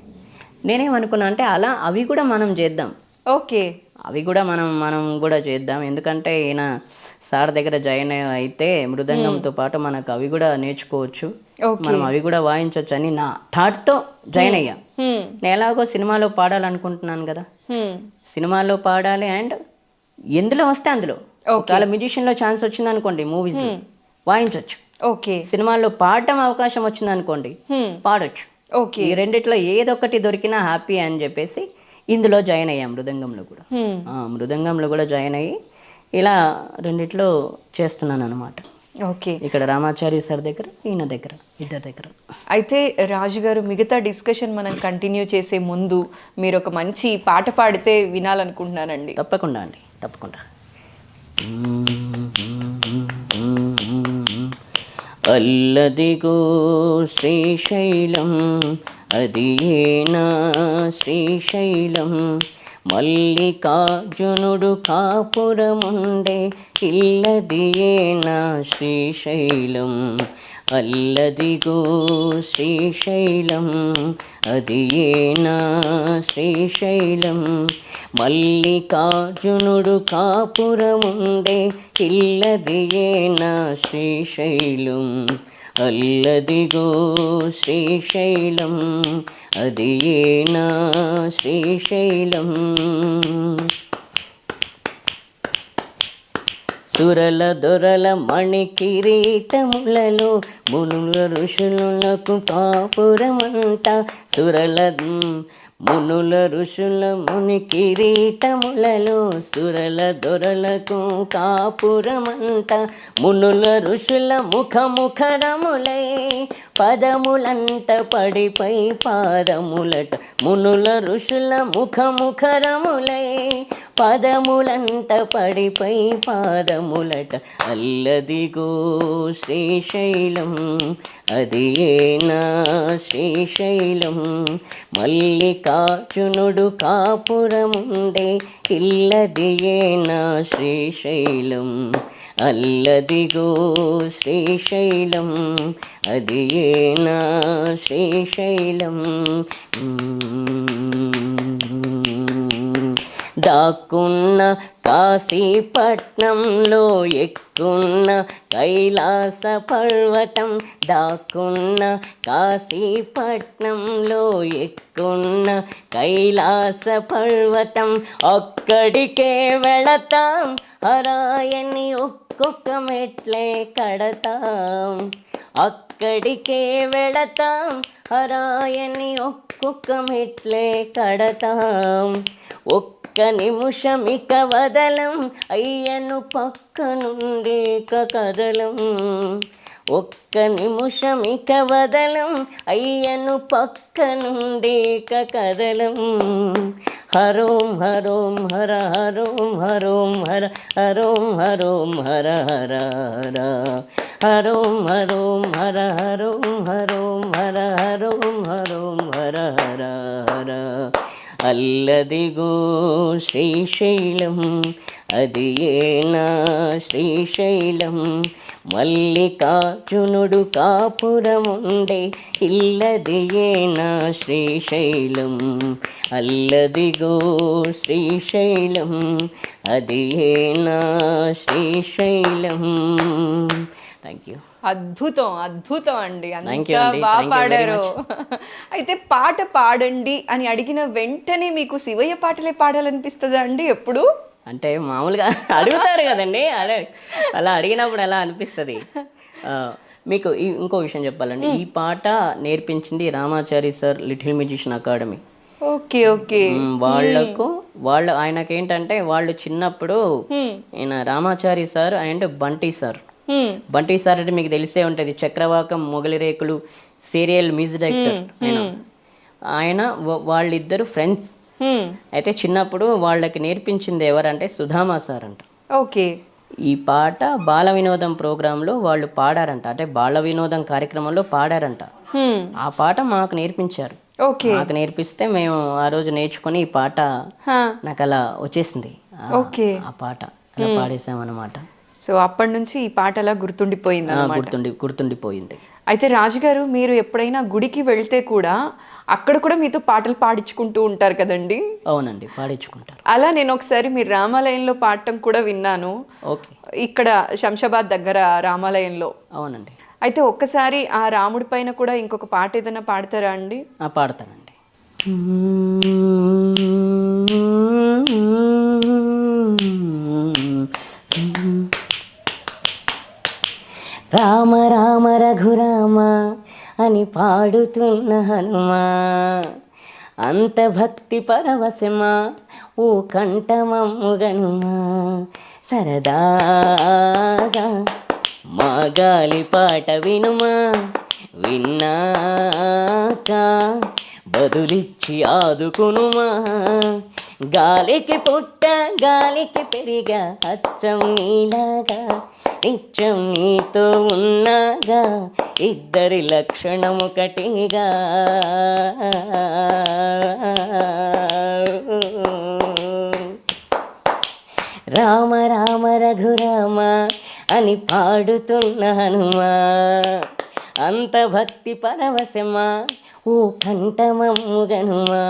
నేనేమనుకున్నా అంటే అవి కూడా మనం చేద్దాం. ఓకే. అవి కూడా మనం కూడా చేద్దాం. ఎందుకంటే ఈయన సార్ దగ్గర జాయిన్ అయితే మృదంగంతో పాటు మనకు అవి కూడా నేర్చుకోవచ్చు, మనం అవి కూడా వాయించవచ్చు అని నా థాట్తో జాయిన్ అయ్యా. నేను ఎలాగో సినిమాలో పాడాలనుకుంటున్నాను కదా, సినిమాలో పాడాలి అండ్ ఎందులో వస్తే అందులో. ఒకవేళ మ్యూజిషియన్లో ఛాన్స్ వచ్చింది అనుకోండి, మూవీస్ వాయించవచ్చు. ఓకే. సినిమాల్లో పాడటం అవకాశం వచ్చింది అనుకోండి, పాడొచ్చు. ఓకే. ఈ రెండిట్లో ఏదొకటి దొరికినా హ్యాపీ అని చెప్పేసి ఇందులో జాయిన్ అయ్యాం. మృదంగంలో కూడా జాయిన్ అయ్యి ఇలా రెండిట్లో చేస్తున్నాను అనమాట. ఓకే. ఇక్కడ రామాచారి సార్ దగ్గర, ఈయన దగ్గర, ఇద్దరి దగ్గర. అయితే రాజుగారు, మిగతా డిస్కషన్ మనం కంటిన్యూ చేసే ముందు మీరు ఒక మంచి పాట పాడితే వినాలనుకుంటున్నానండి. తప్పకుండా అండి, తప్పకుండా. అల్లదిగో శ్రీశైలం, అది ఏనా శ్రీశైలం, మల్లికార్జునుడు కాపురముండే ఇల్లది ఏనా శ్రీశైలం. అల్లదిగో శ్రీశైలం, అది ఏనా శ్రీశైలం, మల్లికార్జునుడు కాపురముండే ఇల్లది ఏనా శ్రీశైలం. అల్లదిగో శ్రీశైలం, అది ఏనా శ్రీశైలం. సురల దొరల మణి కిరీటములలో మునుల ఋషులకు కాపురమంట మునుల ఋషుల ముని కిరీటములలో సురల దొరలకు కాపురమంట మునుల ఋషుల ముఖముఖరములై పదములంట పడిపై పాదములట మునుల ఋషుల ముఖముఖరములై పదములంట పడిపై పాదములట అల్లదిగో శ్రీశైలం అది ఏనా శ్రీశైలం మల్లికార్జునుడు కాపురముండే ఇల్లది ఏనా శ్రీశైలం అల్లదిగో శ్రీశైలం అది ఏనా శ్రీశైలం దాక్కున్న కాశీపట్నంలో ఎక్కున్న కైలాస పర్వతం దాక్కున్న కాశీపట్నంలో ఎక్కున్న కైలాస పర్వతం అక్కడికే వెళతాం హరాయని ఒక్కొక్క మెట్లే కడతాం అక్కడికే వెళతాం హరాయని ఒక్కొక్క మెట్లే కడతాం ఒక్క నిమిషమిక వదలం అయ్యను పక్క నుండి కదలం ఒక్క నిమిషమిక వదలం అయ్యను పక్క నుండి కదలం హరోం హరోం హర హరోం హరోం హర హరోం హరోం హర హర హర హరోం హరోం హర హరోం హరోం హర హరోం హరోం హర హర హర అల్లదిగో శ్రీశైలం అది ఏనా శ్రీశైలం మల్లికార్జునుడు కాపురముండే ఇల్లది ఏనా శ్రీశైలం అల్లదిగో శ్రీశైలం అది ఏనా శ్రీశైలం. Thank you. అద్భుతం అద్భుతం అండి, Thank you అంతా అండి. బాగా Thank you very పాడారు. అయితే పాట పాడండి అని అడిగిన వెంటనే మీకు శివయ్య పాటలే పాడాలనిపిస్తుందా అండి ఎప్పుడు? అంటే మామూలుగా అడుగుతారు కదండి, అలా అడిగినప్పుడు ఎలా అనిపిస్తుంది. మీకు ఇంకో విషయం చెప్పాలండి, ఈ పాట నేర్పించింది Ramachari sir, little musician academy. Okay okay. ఆయనకి ఏంటంటే వాళ్ళు చిన్నప్పుడు ఈయన Ramachari sir and Bunty sir అంటే మీకు తెలిసే ఉంటుంది, చక్రవాకం మొగలి రేకులు సీరియల్ మ్యూజిక్ డైరెక్టర్ ఆయన. వాళ్ళిద్దరు ఫ్రెండ్స్. అయితే చిన్నప్పుడు వాళ్ళకి నేర్పించింది ఎవరంటే సుధామా సార్ అంట. ఓకే. ఈ పాట బాల వినోదం ప్రోగ్రాంలో వాళ్ళు పాడారంట, అంటే బాల వినోదం కార్యక్రమంలో పాడారంట. ఆ పాట మాకు నేర్పించారు. మాకు నేర్పిస్తే మేము ఆ రోజు నేర్చుకుని ఈ పాట నాకు అలా వచ్చేసింది. ఆ పాట అలా పాడేసామన్నమాట. సో అప్పటి నుంచి ఈ పాట అలా గుర్తుండిపోయింది. గుర్తుండిపోయింది. అయితే రాజుగారు, మీరు ఎప్పుడైనా గుడికి వెళ్తే కూడా అక్కడ కూడా మీతో పాటలు పాడించుకుంటూ ఉంటారు కదండి? అవునండి, పాడించుకుంటారు. అలా నేను ఒకసారి మీరు రామాలయంలో పాడటం కూడా విన్నాను. ఓకే. ఇక్కడ శంషాబాద్ దగ్గర రామాలయంలో. అవునండి. అయితే ఒక్కసారి ఆ రాముడి పైన కూడా ఇంకొక పాట ఏదైనా పాడతారా అండి? పాడతానండి. రామ రామ రఘురామ అని పాడుతున్న హనుమా, అంత భక్తి పరవశమా ఓ కంఠమమ్ముగనుమా, సరదాగా మా గాలి పాట వినుమా, విన్నాక బదులిచ్చి ఆదుకునుమా, గాలికి పుట్ట గాలికి పెరిగా అచ్చం నీలాగా నిత్యం నీతో ఉన్నాగా ఇద్దరి లక్షణం ఒకటిగా, రామ రామ రఘురామ అని పాడుతున్న హనుమా, అంత భక్తి పరవశమా ఓ కంఠమమ్ముగనుమా.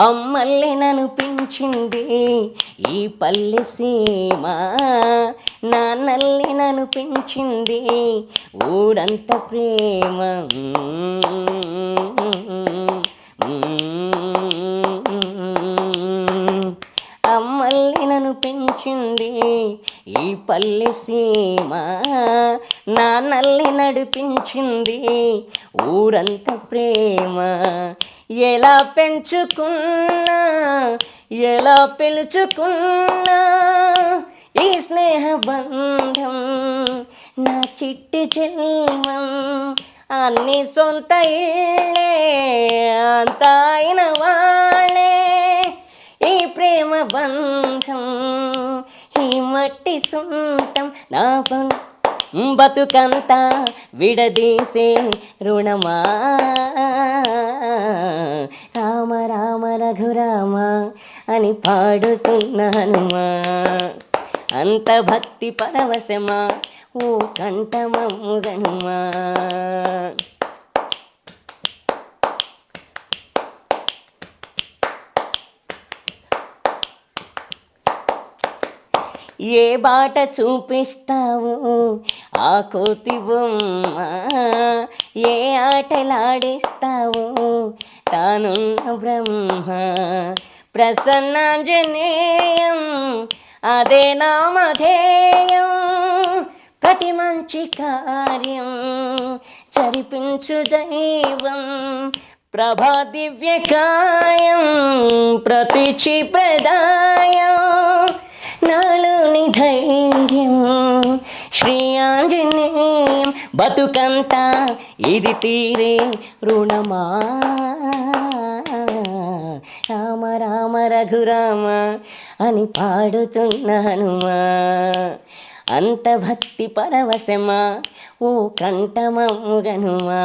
అమ్మల్లి నన్ను పెంచింది ఈ పల్లె సీమ, నా నల్లి నన్ను పెంచింది ఊరంత ప్రేమ. అమ్మల్ని నన్ను పెంచింది ఈ పల్లె సీమ, నా నల్లి నడిపించింది ఊరంత ప్రేమ. ఎలా పెంచుకున్నా ఎలా పిలుచుకున్నా ఈ స్నేహ బంధం నా చిట్టి జన్మం. అన్ని సొంత ఇళ్ళే అంత అయిన వాళ్ళే ఈ ప్రేమ బంధం, ఈ మట్టి సొంతం నా బతుకంతా విడదీసే రుణమా. రామ రామ రఘురామ అని పాడుతున్నానుమా, అంత భక్తి పరవశమా ఓ కంఠమమ్ముగనుమా. ఏ బాట చూపిస్తావు ఆ కోతి బొమ్మ, ఏ ఆటలాడిస్తావు తానున్న బ్రహ్మ. ప్రసన్నాంజనేయం అదే నామధేయం, ప్రతి మంచి కార్యం జరిపించు దైవం. ప్రభా దివ్యకాయం ప్రతిచి ప్రదాయం, నాలోని ధైర్యం శ్రీ ఆంజనేయం. బతుకంతా ఇది తీరే రుణమా. రామ రామ రఘురామ అని పాడుతున్నానుమా, అంత భక్తి పరవశమా ఓ కంఠమమ్ముగనుమా.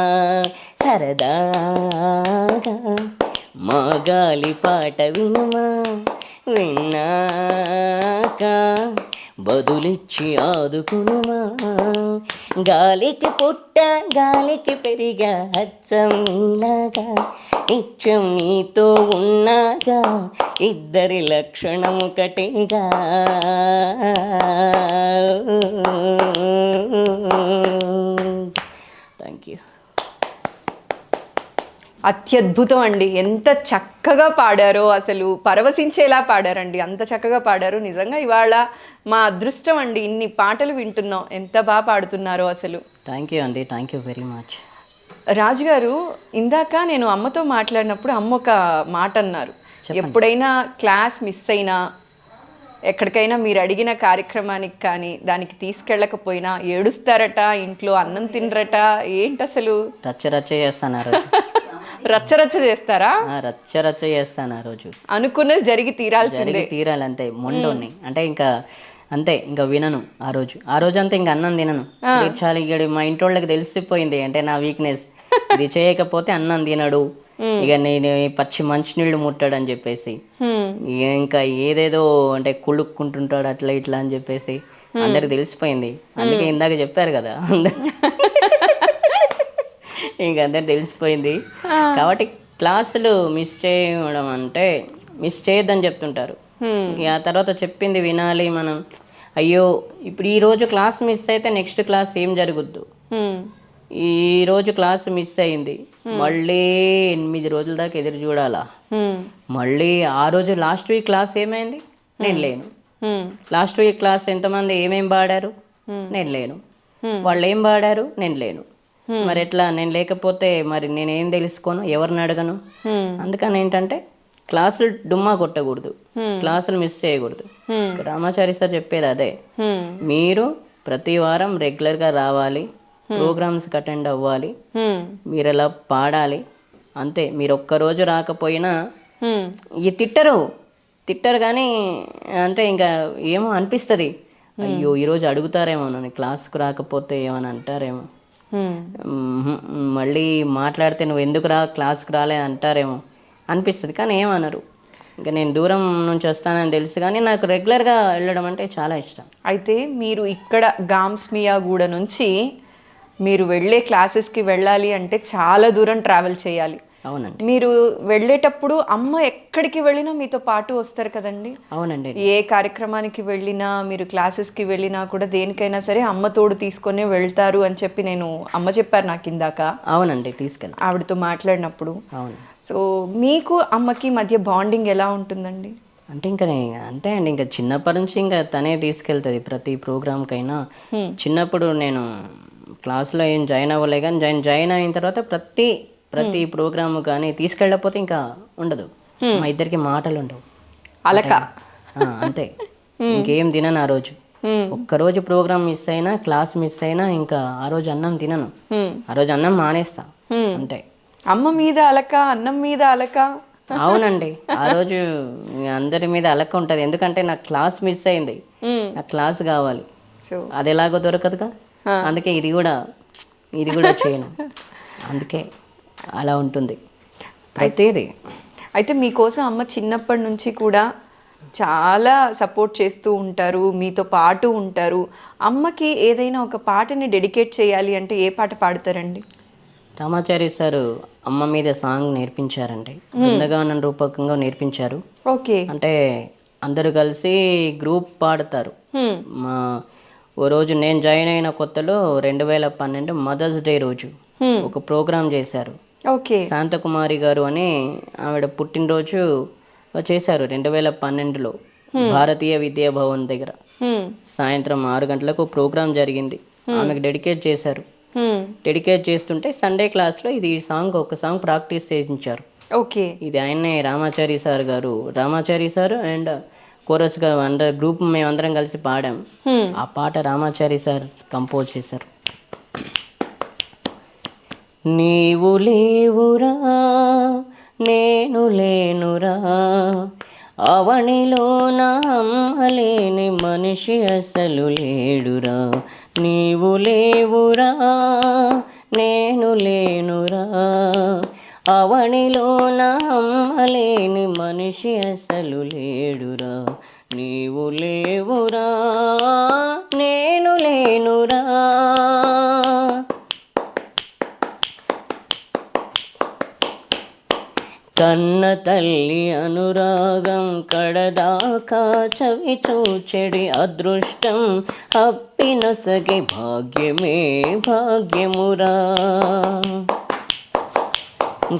సరదాగా మా గాలి పాట వినుమా, విన్నాక బదులిచ్చి ఆదుకునుమా. గాలికి పుట్ట గాలికి పెరిగా అచ్చం నీలాగా, నిత్యం నీతో ఉన్నాగా ఇద్దరి లక్షణం ఒకటిగా. Thank you. అత్యద్భుతం అండి, ఎంత చక్కగా పాడారో, అసలు పరవశించేలా పాడారండి, అంత చక్కగా పాడారు. నిజంగా ఇవాళ మా అదృష్టం అండి, ఇన్ని పాటలు వింటున్నాం, ఎంత బాగా పాడుతున్నారో అసలు. థ్యాంక్ యూ అండి, థ్యాంక్ యూ వెరీ మచ్. రాజుగారు, ఇందాక నేను అమ్మతో మాట్లాడినప్పుడు అమ్మ ఒక మాట అన్నారు, ఎప్పుడైనా క్లాస్ మిస్ అయినా ఎక్కడికైనా మీరు అడిగిన కార్యక్రమానికి కానీ దానికి తీసుకెళ్ళకపోయినా ఏడుస్తారట, ఇంట్లో అన్నం తినరట. ఏంటి అసలు? రచ్చ చేస్తాను. రచ్చరచ్చ చేస్తారా? రచ్చ చేస్తాను. ఆ రోజు అనుకున్నది జరిగి తీరాల్సిందే, తీరాలి అంతే. మొండోని అంటే ఇంకా అంతే, ఇంకా వినను. ఆ రోజు అంతా ఇంకా అన్నం తినను, తీర్చాలి. ఇక మా ఇంటి వాళ్ళకి తెలిసిపోయింది అంటే నా వీక్నెస్, ఇది చేయకపోతే అన్నం తినడు, ఇక నేను పచ్చి మంచినీళ్ళు ముట్టాడు అని చెప్పేసి, ఇంకా ఏదేదో అంటే కుళ్ళుక్కుంటుంటాడు అట్లా ఇట్లా అని చెప్పేసి అందరికి తెలిసిపోయింది. అందుకే ఇందాక చెప్పారు కదా, ఇంక అందరికి తెలిసిపోయింది. కాబట్టి క్లాసులు మిస్ చేయడం అంటే మిస్ చేయొద్దని చెప్తుంటారు. ఆ తర్వాత చెప్పింది వినాలి మనం. అయ్యో ఇప్పుడు ఈ రోజు క్లాస్ మిస్ అయితే నెక్స్ట్ క్లాస్ ఏం జరుగుద్దు. ఈ రోజు క్లాస్ మిస్ అయింది, మళ్ళీ 8 రోజుల దాకా ఎదురు చూడాలా. మళ్ళీ ఆ రోజు లాస్ట్ వీక్ క్లాస్ ఏమైంది, నేను లేను. లాస్ట్ వీక్ క్లాస్ ఎంతమంది ఏమేం పాడారు, నేను లేను. వాళ్ళు ఏం పాడారు, నేను లేను. మరి ఎట్లా? నేను లేకపోతే మరి నేనేం తెలుసుకోను, ఎవరిని అడగను. అందుకని ఏంటంటే క్లాసులు డుమ్మా కొట్టకూడదు, క్లాసులు మిస్ చేయకూడదు. రామాచారి సార్ చెప్పేది అదే, మీరు ప్రతి వారం రెగ్యులర్గా రావాలి, ప్రోగ్రామ్స్కి అటెండ్ అవ్వాలి, మీరు ఎలా పాడాలి అంతే. మీరు ఒక్కరోజు రాకపోయినా ఈ తిట్టరు కానీ అంటే ఇంకా ఏమో అనిపిస్తుంది, అయ్యో ఈరోజు అడుగుతారేమో నన్ను క్లాస్కు రాకపోతే ఏమని అంటారేమో, మళ్ళీ మాట్లాడితే నువ్వు ఎందుకు క్లాస్కి రాలే అంటారేమో అనిపిస్తుంది. కానీ ఏమనరు. ఇంకా నేను దూరం నుంచి వస్తానని తెలుసు, కానీ నాకు రెగ్యులర్గా వెళ్ళడం అంటే చాలా ఇష్టం. అయితే మీరు ఇక్కడ గామ్స్మియాగూడ నుంచి మీరు వెళ్ళే క్లాసెస్కి వెళ్ళాలి అంటే చాలా దూరం ట్రావెల్ చేయాలి. అవునండి. మీరు వెళ్ళేటప్పుడు అమ్మ ఎక్కడికి వెళ్ళినా మీతో పాటు వస్తారు కదండి. అవునండి. ఏ కార్యక్రమానికి వెళ్ళినా, మీరు క్లాసెస్కి వెళ్ళినా కూడా దేనికైనా సరే అమ్మ తోడు తీసుకొనే వెళ్తారు అని చెప్పి అమ్మ చెప్పారు నాకు ఇందాక అవునండి, తీసుకెళ్తా. ఆవిడతో మాట్లాడినప్పుడు. అవును. సో మీకు అమ్మకి మధ్య బాండింగ్ ఎలా ఉంటుందండి? అంటే ఇంకా అంతే అండి, ఇంకా చిన్నప్పటి నుంచి ఇంకా తనే తీసుకెళ్తుంది ప్రతి ప్రోగ్రామ్కైనా. చిన్నప్పుడు నేను క్లాస్లో ఏం జాయిన్ అవ్వలే, కానీ జాయిన్ అయిన తర్వాత ప్రతి ప్రోగ్రామ్ కానీ తీసుకెళ్ళకపోతే ఇంకా ఉండదు. మా ఇద్దరికి మాటలు ఉండవు. అలక. అంతే. ఇంకేం తినను ఆ రోజు. ఒక్కరోజు ప్రోగ్రామ్ మిస్ అయినా, క్లాస్ మిస్ అయినా ఇంకా ఆ రోజు అన్నం తినను. ఆ రోజు అన్నం మానేస్తా అంతే. అమ్మ మీద అలక, అన్నం మీద అలక. అవునండి, ఆ రోజు అందరి మీద అలక ఉంటుంది. ఎందుకంటే నాకు క్లాస్ మిస్ అయింది, నాకు క్లాస్ కావాలి. సో అది ఎలాగో దొరకదుగా, అందుకే ఇది కూడా చేయను. అందుకే అలా ఉంటుంది ప్రతిదీ. అయితే మీకోసం అమ్మ చిన్నప్పటి నుంచి కూడా చాలా సపోర్ట్ చేస్తూ ఉంటారు, మీతో పాటు ఉంటారు. అమ్మకి ఏదైనా ఒక పాటని డెడికేట్ చేయాలి అంటే ఏ పాట పాడతారండి? రామాచారి సారు అమ్మ మీద సాంగ్ నేర్పించారండి, బృందగానం రూపకంగా నేర్పించారు. ఓకే. అంటే అందరూ కలిసి గ్రూప్ పాడతారు. మా ఓ రోజు నేను జాయిన్ అయిన కొత్తలో 2012 మదర్స్ డే రోజు ఒక ప్రోగ్రాం చేశారు. ఓకే. శాంతకుమారి గారు అని ఆవిడ పుట్టినరోజు చేశారు 2012లో భారతీయ విద్యా భవన్ దగ్గర. సాయంత్రం 6 గంటలకు ప్రోగ్రాం జరిగింది, ఆమెకు డెడికేట్ చేశారు. డెడికేట్ చేస్తుంటే సండే క్లాస్లో ఈ సాంగ్ ఒక సాంగ్ ప్రాక్టీస్ చేయించారు. ఓకే. ఇది ఆయన్నే రామాచారి సార్ అండ్ కోరస్ గారు అందరు గ్రూప్ మేమందరం కలిసి పాడాం. ఆ పాట రామాచారి సార్ కంపోజ్ చేశారు. నీవు లేవురా నేను లేనురా, అవనిలో నా అమ్మలేని మనిషి అసలు లేడురా. నీవు లేవురా నేను లేనురా, అవనిలో నా అమ్మలేని మనిషి అసలు లేడురా. నీవు లేవురా నేను లేనురా. కన్న తల్లి అనురాగం కడదాకా చవి చూచెడి అదృష్టం, అప్పినసగి భాగ్యమే భాగ్యమురా.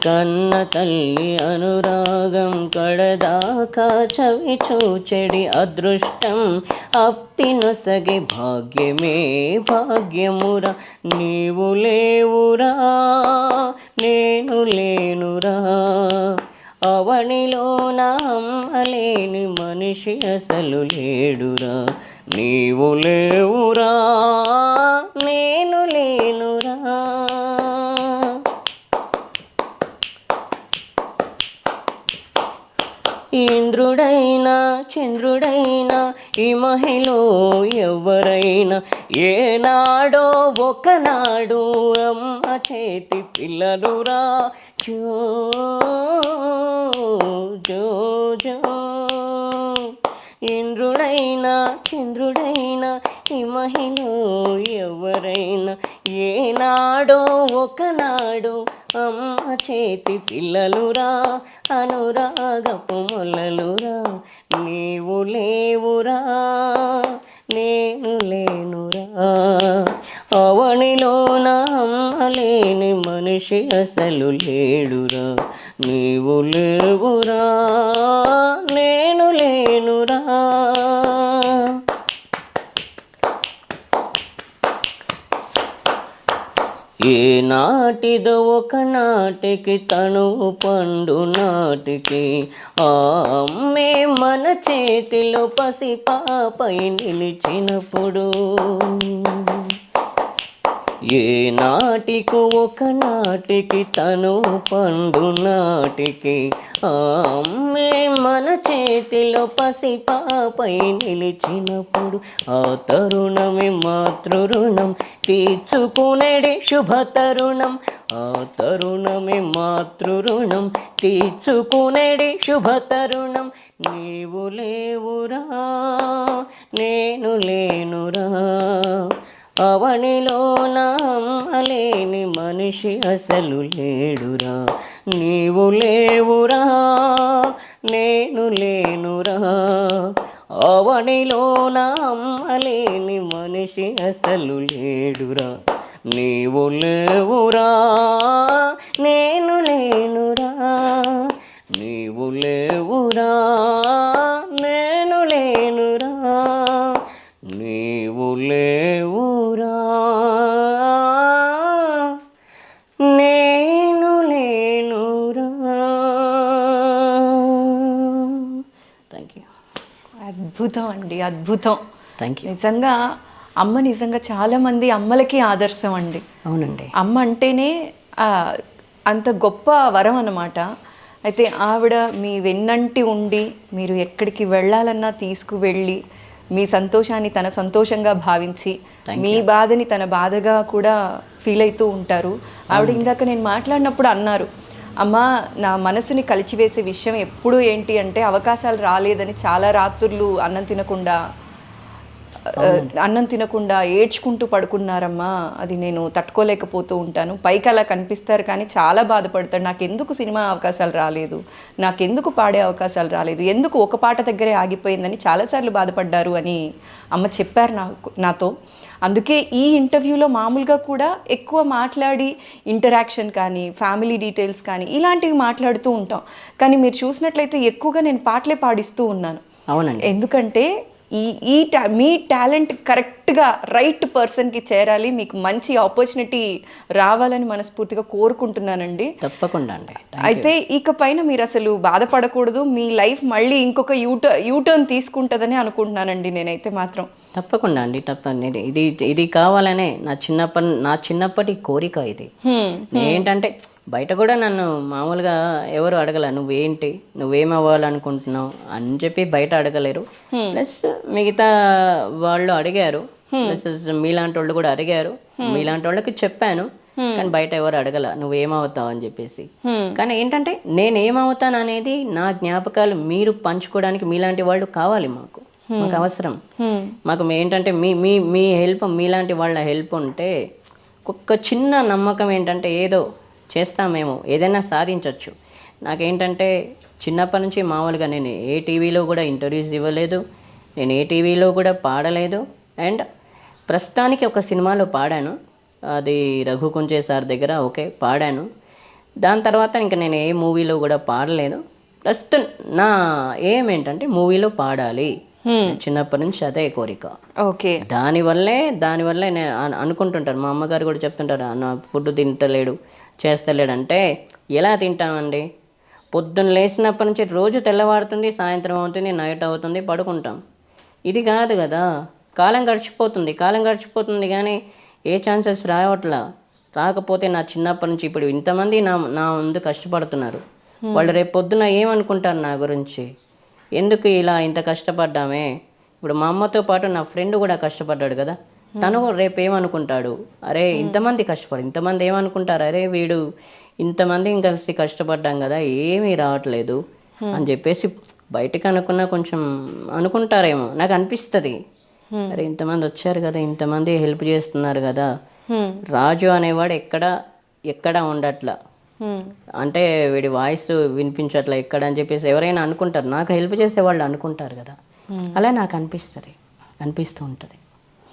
కన్న తల్లి అనురాగం కడదాకా చవి చూచెడి అదృష్టం, అప్తినొసగి భాగ్యమే భాగ్యమురా. నీవు లేవురా నేను లేనురా, అవనిలో నా అమ్మలేని మనిషి అసలు లేడురా. నీవు లేవురా నేను లేనురా. ఇంద్రుడైనా చంద్రుడైనా ఈ మహిళ ఎవరైనా ఏనాడో ఒకనాడు అమ్మ చేతి పిల్లలురా. జో జో జో. ఇంద్రుడైనా చంద్రుడైనా ఈ మహిళ ఎవరైనా ఏనాడో ఒకనాడు అమ్మ చేతి పిల్లలురా, అనురాగపు మొలలురా. నీవు లేవురా నేను లేనురా, అవనిలో నా అమ్మలేని మనిషి అసలు లేడురా. నీవు లేవురా నేను లేనురా. ఏ నాటిదో ఒక నాటికి తనువు పండు నాటికి ఆ అమ్మే మన చేతిలో పసిపాపై నిలిచినప్పుడు. ఏ నాటికి ఒక నాటికి తను పండు నాటికి ఆ అమ్మే మన చేతిలో పసిపాపై నిలిచినప్పుడు. ఆ తరుణమే మాతృరుణం తీర్చుకునేడే శుభ తరుణం. ఆ తరుణమే మాతృరుణం తీర్చుకునేడే శుభ తరుణం. నీవు లేవురా నేను లేనురా, అవనిలో నా అమ్మలేని మనిషి అసలు లేడురా, నీవు లేవురా నేను లేనురా, అవనిలోన అమ్మలేని మనిషి అసలు లేడురా, నీవు లేవురా నేను లేనురా, నీవు లేవురా నేను లేనురా, నీవు లేవురా నేను లేనురా. Thank you. అద్భుతం అండి, అద్భుతం. Thank you. నిజంగా అమ్మ నిజంగా చాలా మంది అమ్మలకి ఆదర్శం అండి. అవునండి. అమ్మ అంటేనే అంత గొప్ప వరం అన్నమాట. అయితే ఆవిడ మీ వెన్నంటి ఉండి మీరు ఎక్కడికి వెళ్ళాలన్నా తీసుకువెళ్ళి మీ సంతోషాన్ని తన సంతోషంగా భావించి మీ బాధని తన బాధగా కూడా ఫీల్ అవుతూ ఉంటారు. ఆవిడ ఇందాక నేను మాట్లాడినప్పుడు అన్నారు, అమ్మ నా మనసుని కలిచివేసే విషయం ఎప్పుడు ఏంటి అంటే అవకాశాలు రాలేదని చాలా రాత్రులు అన్నం తినకుండా ఏడ్చుకుంటూ పడుకున్నారమ్మా, అది నేను తట్టుకోలేకపోతూ ఉంటాను. పైకి అలా కనిపిస్తారు కానీ చాలా బాధపడతాడు, నాకెందుకు సినిమా అవకాశాలు రాలేదు, నాకెందుకు పాడే అవకాశాలు రాలేదు, ఎందుకు ఒక పాట దగ్గరే ఆగిపోయిందని చాలాసార్లు బాధపడ్డారు అని అమ్మ చెప్పారు నాతో. అందుకే ఈ ఇంటర్వ్యూలో మామూలుగా కూడా ఎక్కువ మాట్లాడి ఇంటరాక్షన్ కానీ ఫ్యామిలీ డీటెయిల్స్ కానీ ఇలాంటివి మాట్లాడుతూ ఉంటాం. కానీ మీరు చూసినట్లయితే ఎక్కువగా నేను పాటలే పాడిస్తూ ఉన్నాను. అవునండి. ఎందుకంటే మీ టాలెంట్ కరెక్ట్గా రైట్ పర్సన్కి చేరాలి, మీకు మంచి ఆపర్చునిటీ రావాలని మనస్ఫూర్తిగా కోరుకుంటున్నానండి. తప్పకుండా అండి. అయితే ఇకపైన మీరు అసలు బాధపడకూడదు, మీ లైఫ్ మళ్ళీ ఇంకొక యూటర్న్ తీసుకుంటుందని అనుకుంటున్నానండి నేనైతే మాత్రం. తప్పకుండా అండి, తప్పండి. ఇది కావాలనే నా చిన్నప్పటి కోరిక ఇది. ఏంటంటే బయట కూడా నన్ను మామూలుగా ఎవరు అడగల, నువ్వేం అవ్వాలనుకుంటున్నావు అని చెప్పి బయట అడగలేరు. ప్లస్ మిగతా వాళ్ళు అడిగారు, ప్లస్ మీలాంటి వాళ్ళు కూడా అడిగారు, మీలాంటి వాళ్ళకి చెప్పాను. కానీ బయట ఎవరు అడగల నువ్వేమవుతావు అని చెప్పేసి. కానీ ఏంటంటే నేనేమవుతాను అనేది నా జ్ఞాపకాలు మీరు పంచుకోవడానికి మీలాంటి వాళ్ళు కావాలి, మాకు అవసరం. మాకు ఏంటంటే మీ హెల్ప్, మీలాంటి వాళ్ళ హెల్ప్ ఉంటే ఒక్క చిన్న నమ్మకం ఏంటంటే ఏదో చేస్తామేమో, ఏదైనా సాధించవచ్చు. నాకేంటంటే చిన్నప్పటి నుంచి మామూలుగా నేను ఏ టీవీలో కూడా ఇంటర్వ్యూస్ ఇవ్వలేదు, నేను ఏ టీవీలో కూడా పాడలేదు. అండ్ ప్రస్తుతానికి ఒక సినిమాలో పాడాను, అది రఘుకుంచే సార్ దగ్గర పాడాను. దాని తర్వాత ఇంకా నేను ఏ మూవీలో కూడా పాడలేదు. ప్రస్తుతం నా ఏంటంటే మూవీలో పాడాలి, చిన్నప్పటి నుంచి అదే కోరిక. ఓకే. దానివల్లే నేను అనుకుంటుంటాను, మా అమ్మగారు కూడా చెప్తుంటారు, నా ఫుడ్ తింటలేడు చేస్తలేడు అంటే ఎలా తింటామండి? పొద్దున్న లేచినప్పటి నుంచి రోజు తెల్లవారుతుంది, సాయంత్రం అవుతుంది, నైట్ అవుతుంది, పడుకుంటాం. ఇది కాదు కదా, కాలం గడిచిపోతుంది కానీ ఏ ఛాన్సెస్ రాకపోతే నా చిన్నప్పటి నుంచి ఇప్పుడు ఇంతమంది నా ముందు కష్టపడుతున్నారు. వాళ్ళు రేపు పొద్దున ఏమనుకుంటారు నా గురించి, ఎందుకు ఇలా ఇంత కష్టపడ్డామే? ఇప్పుడు మా అమ్మతో పాటు నా ఫ్రెండ్ కూడా కష్టపడ్డాడు కదా, తను రేపు ఏమనుకుంటాడు, అరే ఇంతమంది ఏమనుకుంటారు, అరే వీడు ఇంతమంది కలిసి కష్టపడ్డాం కదా ఏమీ రావట్లేదు అని చెప్పేసి బయటకు కొంచెం అనుకుంటారేమో, నాకు అనిపిస్తుంది. అరే ఇంతమంది వచ్చారు కదా, ఇంతమంది హెల్ప్ చేస్తున్నారు కదా, రాజు అనేవాడు ఎక్కడ ఉండట్లా, అంటే వీడి వాయిస్ వినిపించట్లా ఎక్కడ అని చెప్పేసి ఎవరైనా అనుకుంటారు, నాకు హెల్ప్ చేసేవాళ్ళు అనుకుంటారు కదా, అలా నాకు అనిపిస్తూ ఉంటుంది.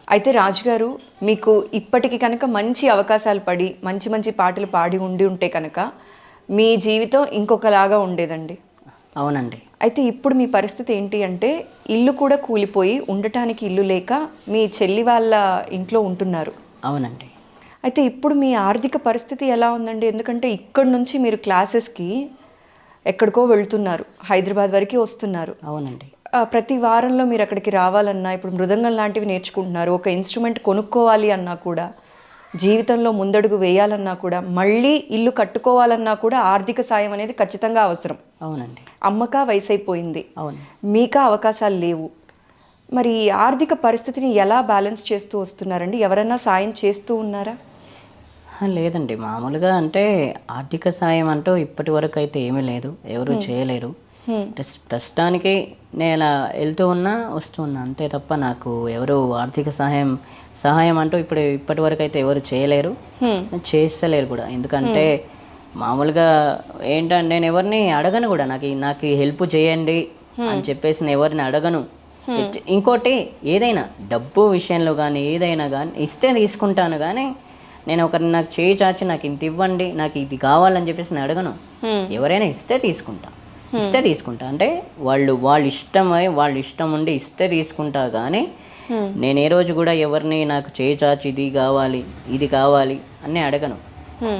అయితే రాజుగారు, మీకు ఇప్పటికి కనుక మంచి అవకాశాలు పడి మంచి మంచి పాటలు పాడి ఉంటే కనుక మీ జీవితం ఇంకొకలాగా ఉండేదండి. అవునండి. అయితే ఇప్పుడు మీ పరిస్థితి ఏంటి అంటే ఇల్లు కూడా కూలిపోయి ఉండటానికి ఇల్లు లేక మీ చెల్లి వాళ్ళ ఇంట్లో ఉంటున్నారు. అవునండి. అయితే ఇప్పుడు మీ ఆర్థిక పరిస్థితి ఎలా ఉందండి? ఎందుకంటే ఇక్కడ నుంచి మీరు క్లాసెస్కి ఎక్కడికో వెళ్తున్నారు, హైదరాబాద్ వరకు వస్తున్నారు. అవునండి. ప్రతి వారంలో మీరు అక్కడికి రావాలన్నా, ఇప్పుడు మృదంగం లాంటివి నేర్చుకుంటున్నారు, ఒక ఇన్స్ట్రుమెంట్ కొనుక్కోవాలి అన్నా కూడా, జీవితంలో ముందడుగు వేయాలన్నా కూడా, మళ్ళీ ఇల్లు కట్టుకోవాలన్నా కూడా ఆర్థిక సాయం అనేది ఖచ్చితంగా అవసరం. అవునండి. అమ్మక వయసు అయిపోయింది, అవును, మీకా అవకాశాలు లేవు. మరి ఆర్థిక పరిస్థితిని ఎలా బ్యాలెన్స్ చేస్తూ వస్తున్నారండి? ఎవరైనా సాయం చేస్తూ ఉన్నారా? లేదండి, మామూలుగా అంటే ఆర్థిక సాయం అంటూ ఇప్పటి వరకు అయితే ఏమీ లేదు, ఎవరు చేయలేరు. ప్రస్తుతానికి నేను ఇలా వెళ్తూ ఉన్నా వస్తూ ఉన్నా అంతే తప్ప నాకు ఎవరు ఆర్థిక సహాయం అంటూ ఇప్పటి వరకు అయితే ఎవరు చేయలేరు, చేస్తలేరు కూడా. ఎందుకంటే మామూలుగా ఏంటంటే నేను ఎవరిని అడగను కూడా, నాకు హెల్ప్ చేయండి అని చెప్పేసి నేను ఎవరిని అడగను. ఇంకోటి ఏదైనా డబ్బు విషయంలో కానీ ఏదైనా కానీ ఇస్తే తీసుకుంటాను, కానీ నేను ఒకరిని నాకు చేయి చాచి నాకు ఇంత ఇవ్వండి నాకు ఇది కావాలని చెప్పేసి నేను అడగను. ఎవరైనా ఇస్తే తీసుకుంటా అంటే వాళ్ళు ఇష్టం ఉండి ఇస్తే తీసుకుంటా, కానీ నేను ఏ రోజు కూడా ఎవరిని నాకు చేయి చాచి ఇది కావాలి అని అడగను.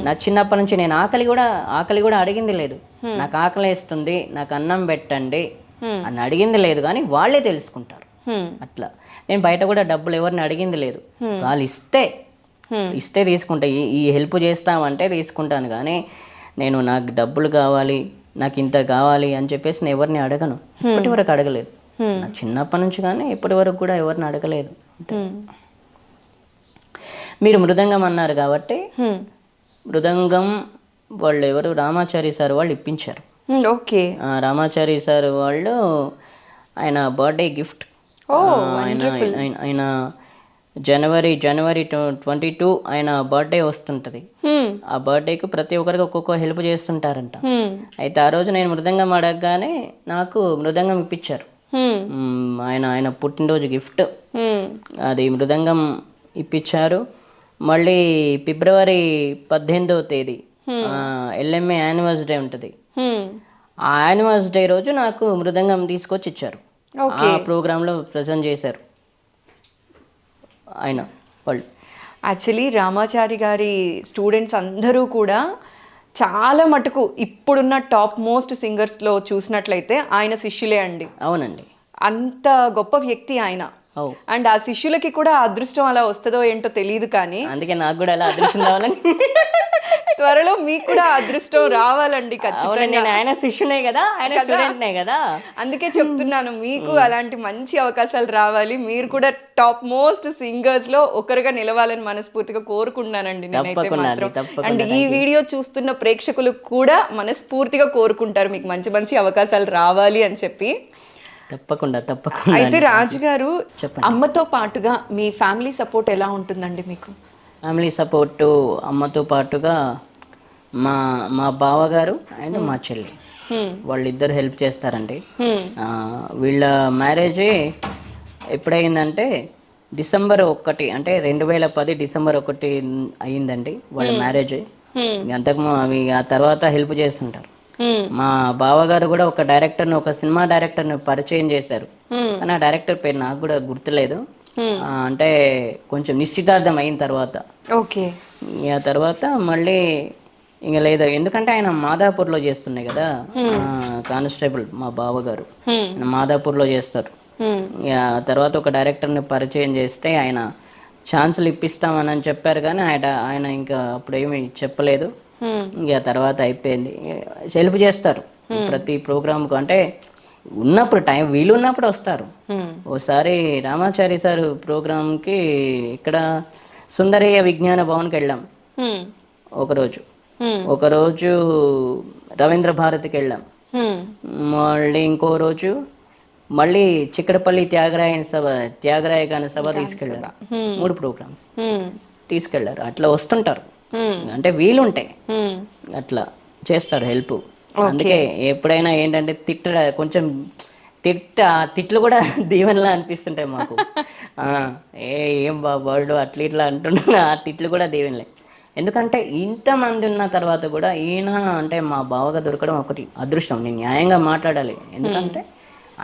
నా చిన్నప్పటి నుంచి నేను ఆకలి కూడా అడిగింది లేదు. నాకు ఆకలి వేస్తుంది నాకు అన్నం పెట్టండి అని అడిగింది లేదు, కానీ వాళ్ళే తెలుసుకుంటారు. అట్లా నేను బయట కూడా డబ్బులు ఎవరిని అడిగింది లేదు. వాళ్ళు ఇస్తే తీసుకుంటా, ఈ హెల్ప్ చేస్తామంటే తీసుకుంటాను, కానీ నాకు డబ్బులు కావాలి నాకు ఇంత కావాలి అని చెప్పేసి నేను ఎవరిని అడగను. ఇప్పటి వరకు అడగలేదు, నా చిన్నప్పటి నుంచి కానీ ఇప్పటి వరకు కూడా ఎవరిని అడగలేదు. మీరు మృదంగం అన్నారు కాబట్టి మృదంగం వాళ్ళు ఎవరు రామాచారి సార్ వాళ్ళు ఇప్పించారు. ఓకే, రామాచారి సార్ వాళ్ళు ఆయన బర్త్డే గిఫ్ట్, ఆయన జనవరి 22 ఆయన బర్త్డే వస్తుంటది. ఆ బర్త్డేకి ప్రతి ఒక్కరికి ఒక్కొక్క హెల్ప్ చేస్తుంటారంట. అయితే ఆ రోజు నేను మృదంగం అడగగానే నాకు మృదంగం ఇప్పించారు. ఆయన పుట్టినరోజు గిఫ్ట్ అది మృదంగం ఇప్పించారు. మళ్ళీ ఫిబ్రవరి 18వ తేదీ LMA యానివర్స్ డే ఉంటుంది. ఆ యానివర్స్ డే రోజు నాకు మృదంగం తీసుకొచ్చి ఇచ్చారు. ఆ ప్రోగ్రాంలో ప్రజెంట్ చేశారు ఆయన వాళ్ళు. యాక్చువల్లీ రామాచారి గారి స్టూడెంట్స్ అందరూ కూడా చాలా మటుకు ఇప్పుడున్న టాప్ మోస్ట్ సింగర్స్లో చూసినట్లయితే ఆయన శిష్యులే అండి. అవునండి, అంత గొప్ప వ్యక్తి ఆయన. అండ్ ఆ శిష్యులకి కూడా అదృష్టం అలా వస్తుందో ఏంటో తెలియదు, కానీ అందుకే నాకు కూడా అలా అదృష్టం రావాలని త్వరలో మీకు కూడా అదృష్టం రావాలండి ఖచ్చితంగా. ఆయన శిష్యునే కదా, ఆయన స్టూడెంట్నే కదా, అందుకే చెప్తున్నాను మీకు అలాంటి మంచి అవకాశాలు రావాలి. మీరు కూడా టాప్ మోస్ట్ సింగర్స్ లో ఒకరుగా నిలవాలని మనస్ఫూర్తిగా కోరుకుంటున్నానండి నేనైతే మాత్రం. అండ్ ఈ వీడియో చూస్తున్న ప్రేక్షకులు కూడా మనస్ఫూర్తిగా కోరుకుంటారు మీకు మంచి మంచి అవకాశాలు రావాలి అని చెప్పి. తప్పకుండా. అయితే రాజు గారు, అమ్మతో పాటుగా మీ ఫ్యామిలీ సపోర్ట్ ఎలా ఉంటుందండి మీకు? ఫ్యామిలీ సపోర్టు అమ్మతో పాటుగా మా బావగారు అండ్ మా చెల్లి వాళ్ళిద్దరు హెల్ప్ చేస్తారండి. వీళ్ళ మ్యారేజ్ ఎప్పుడయిందంటే డిసెంబర్ 1 అంటే 2010 డిసెంబర్ 1 అయ్యిందండి వాళ్ళ మ్యారేజ్. అంతకు అవి ఆ తర్వాత హెల్ప్ చేస్తుంటారు. మా బావగారు కూడా ఒక సినిమా డైరెక్టర్ని పరిచయం చేశారు, కానీ ఆ డైరెక్టర్ పేరు నాకు కూడా గుర్తులేదు. అంటే కొంచెం నిశ్చితార్థం అయిన తర్వాత ఆ తర్వాత మళ్ళీ ఇంకా లేదు, ఎందుకంటే ఆయన మాదాపూర్లో చేస్తున్నాయి కదా కానిస్టేబుల్. మా బావగారు మాదాపూర్లో చేస్తారు. తర్వాత ఒక డైరెక్టర్ని పరిచయం చేస్తే ఆయన ఛాన్సులు ఇప్పిస్తామని చెప్పారు, కానీ ఆయన ఇంకా అప్పుడు ఏమి చెప్పలేదు. ఇంకా తర్వాత అయిపోయింది. హెల్ప్ చేస్తారు ప్రతి ప్రోగ్రామ్కు, అంటే ఉన్నప్పుడు వీలు ఉన్నప్పుడు వస్తారు. ఓసారి రామాచారి సార్ ప్రోగ్రామ్కి ఇక్కడ సుందరయ్య విజ్ఞాన భవన్కి వెళ్ళాం ఒకరోజు రవీంద్ర భారతికి వెళ్ళాం, మళ్ళీ ఇంకో రోజు మళ్ళీ చిక్కడపల్లి త్యాగరాయ గాన సభ తీసుకెళ్ళారు. 3 ప్రోగ్రామ్స్ తీసుకెళ్లారు. అట్లా వస్తుంటారు, అంటే వీలుంటాయి అట్లా చేస్తారు హెల్ప్. అందుకే ఎప్పుడైనా ఏంటంటే కొంచెం తిట్లు కూడా దీవెనలా అనిపిస్తుంటాయి మాకు. ఏం బాబు అట్లా ఇట్లా అంటున్నా, ఆ తిట్లు కూడా దీవెనలే. ఎందుకంటే ఇంతమంది ఉన్న తర్వాత కూడా ఈయన అంటే మా బావగా దొరకడం ఒకటి అదృష్టం. నేను న్యాయంగా మాట్లాడాలి, ఎందుకంటే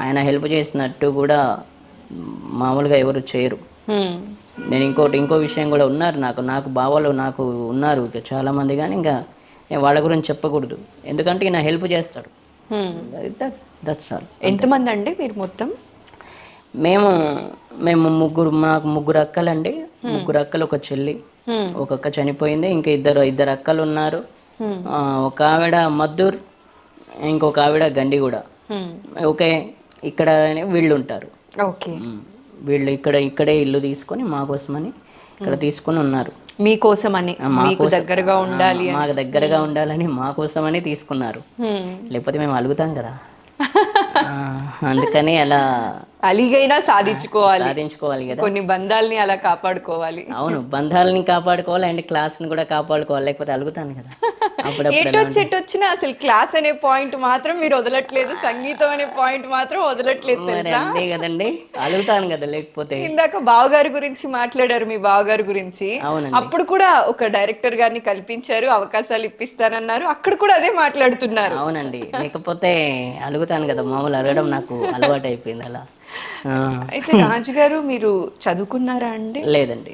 ఆయన హెల్ప్ చేసినట్టు కూడా మామూలుగా ఎవరు చేయరు. నేను ఇంకో విషయం కూడా ఉన్నారు నాకు బావలు నాకు ఉన్నారు చాలా మంది, కానీ ఇంకా వాళ్ళ గురించి చెప్పకూడదు, ఎందుకంటే ఈయన హెల్ప్ చేస్తాడు. That's all. ఎంతమంది అండి మీరు మొత్తం? మేము నాకు 3 అక్కలండి. 3 అక్కలు, ఒక చెల్లి. ఒక అక్క చనిపోయింది, ఇంకా ఇద్దరు అక్కలు ఉన్నారు. ఒక ఆవిడ మద్దూర్, ఇంకొక ఆవిడ గండిగూడ. ఓకే, ఇక్కడ వీళ్ళు ఉంటారు. వీళ్ళు ఇక్కడే ఇల్లు తీసుకొని మా కోసమని ఇక్కడ తీసుకొని ఉన్నారు. మీకోసమని, మాకు దగ్గరగా ఉండాలి, మాకు దగ్గరగా ఉండాలని మా కోసమని తీసుకున్నారు. లేకపోతే మేము అలుగుతాం కదా. ఆ, అందుకని అలా అలిగైనా సాధించుకోవాలి, సాధించుకోవాలి కదా. కొన్ని బంధాల్ని అలా కాపాడుకోవాలి. అవును, బంధాలని కాపాడుకోవాలి అండ్ క్లాస్ని కూడా కాపాడుకోవాలి, లేకపోతే అలుగుతాను కదా అప్పుడప్పుడు. ఎలా ఎటొచ్చి ఎటొచ్చినా అసలు క్లాస్ అనే పాయింట్ మాత్రం మీరు వదలట్లేదు, సంగీతం అనే పాయింట్ మాత్రం వదలట్లేదు మరి తెలుసా. అంతే కదండి, అలుగుతాను కదా లేకపోతే. ఇందాక బావగారి గురించి మాట్లాడారు, మీ బావగారి గురించి. అవునండి. అప్పుడు కూడా ఒక డైరెక్టర్ గారిని కల్పించారు, అవకాశాలు ఇప్పిస్తానన్నారు, అక్కడ కూడా అదే మాట్లాడుతున్నారు. అవునండి, లేకపోతే అలుగుతాను కదా, మామూలు అలగడం నాకు అలవాటు అయిపోయింది అలా. ఆ, అయితే రాజుగారు మీరు చదువుకున్నారా అండి? లేదండి.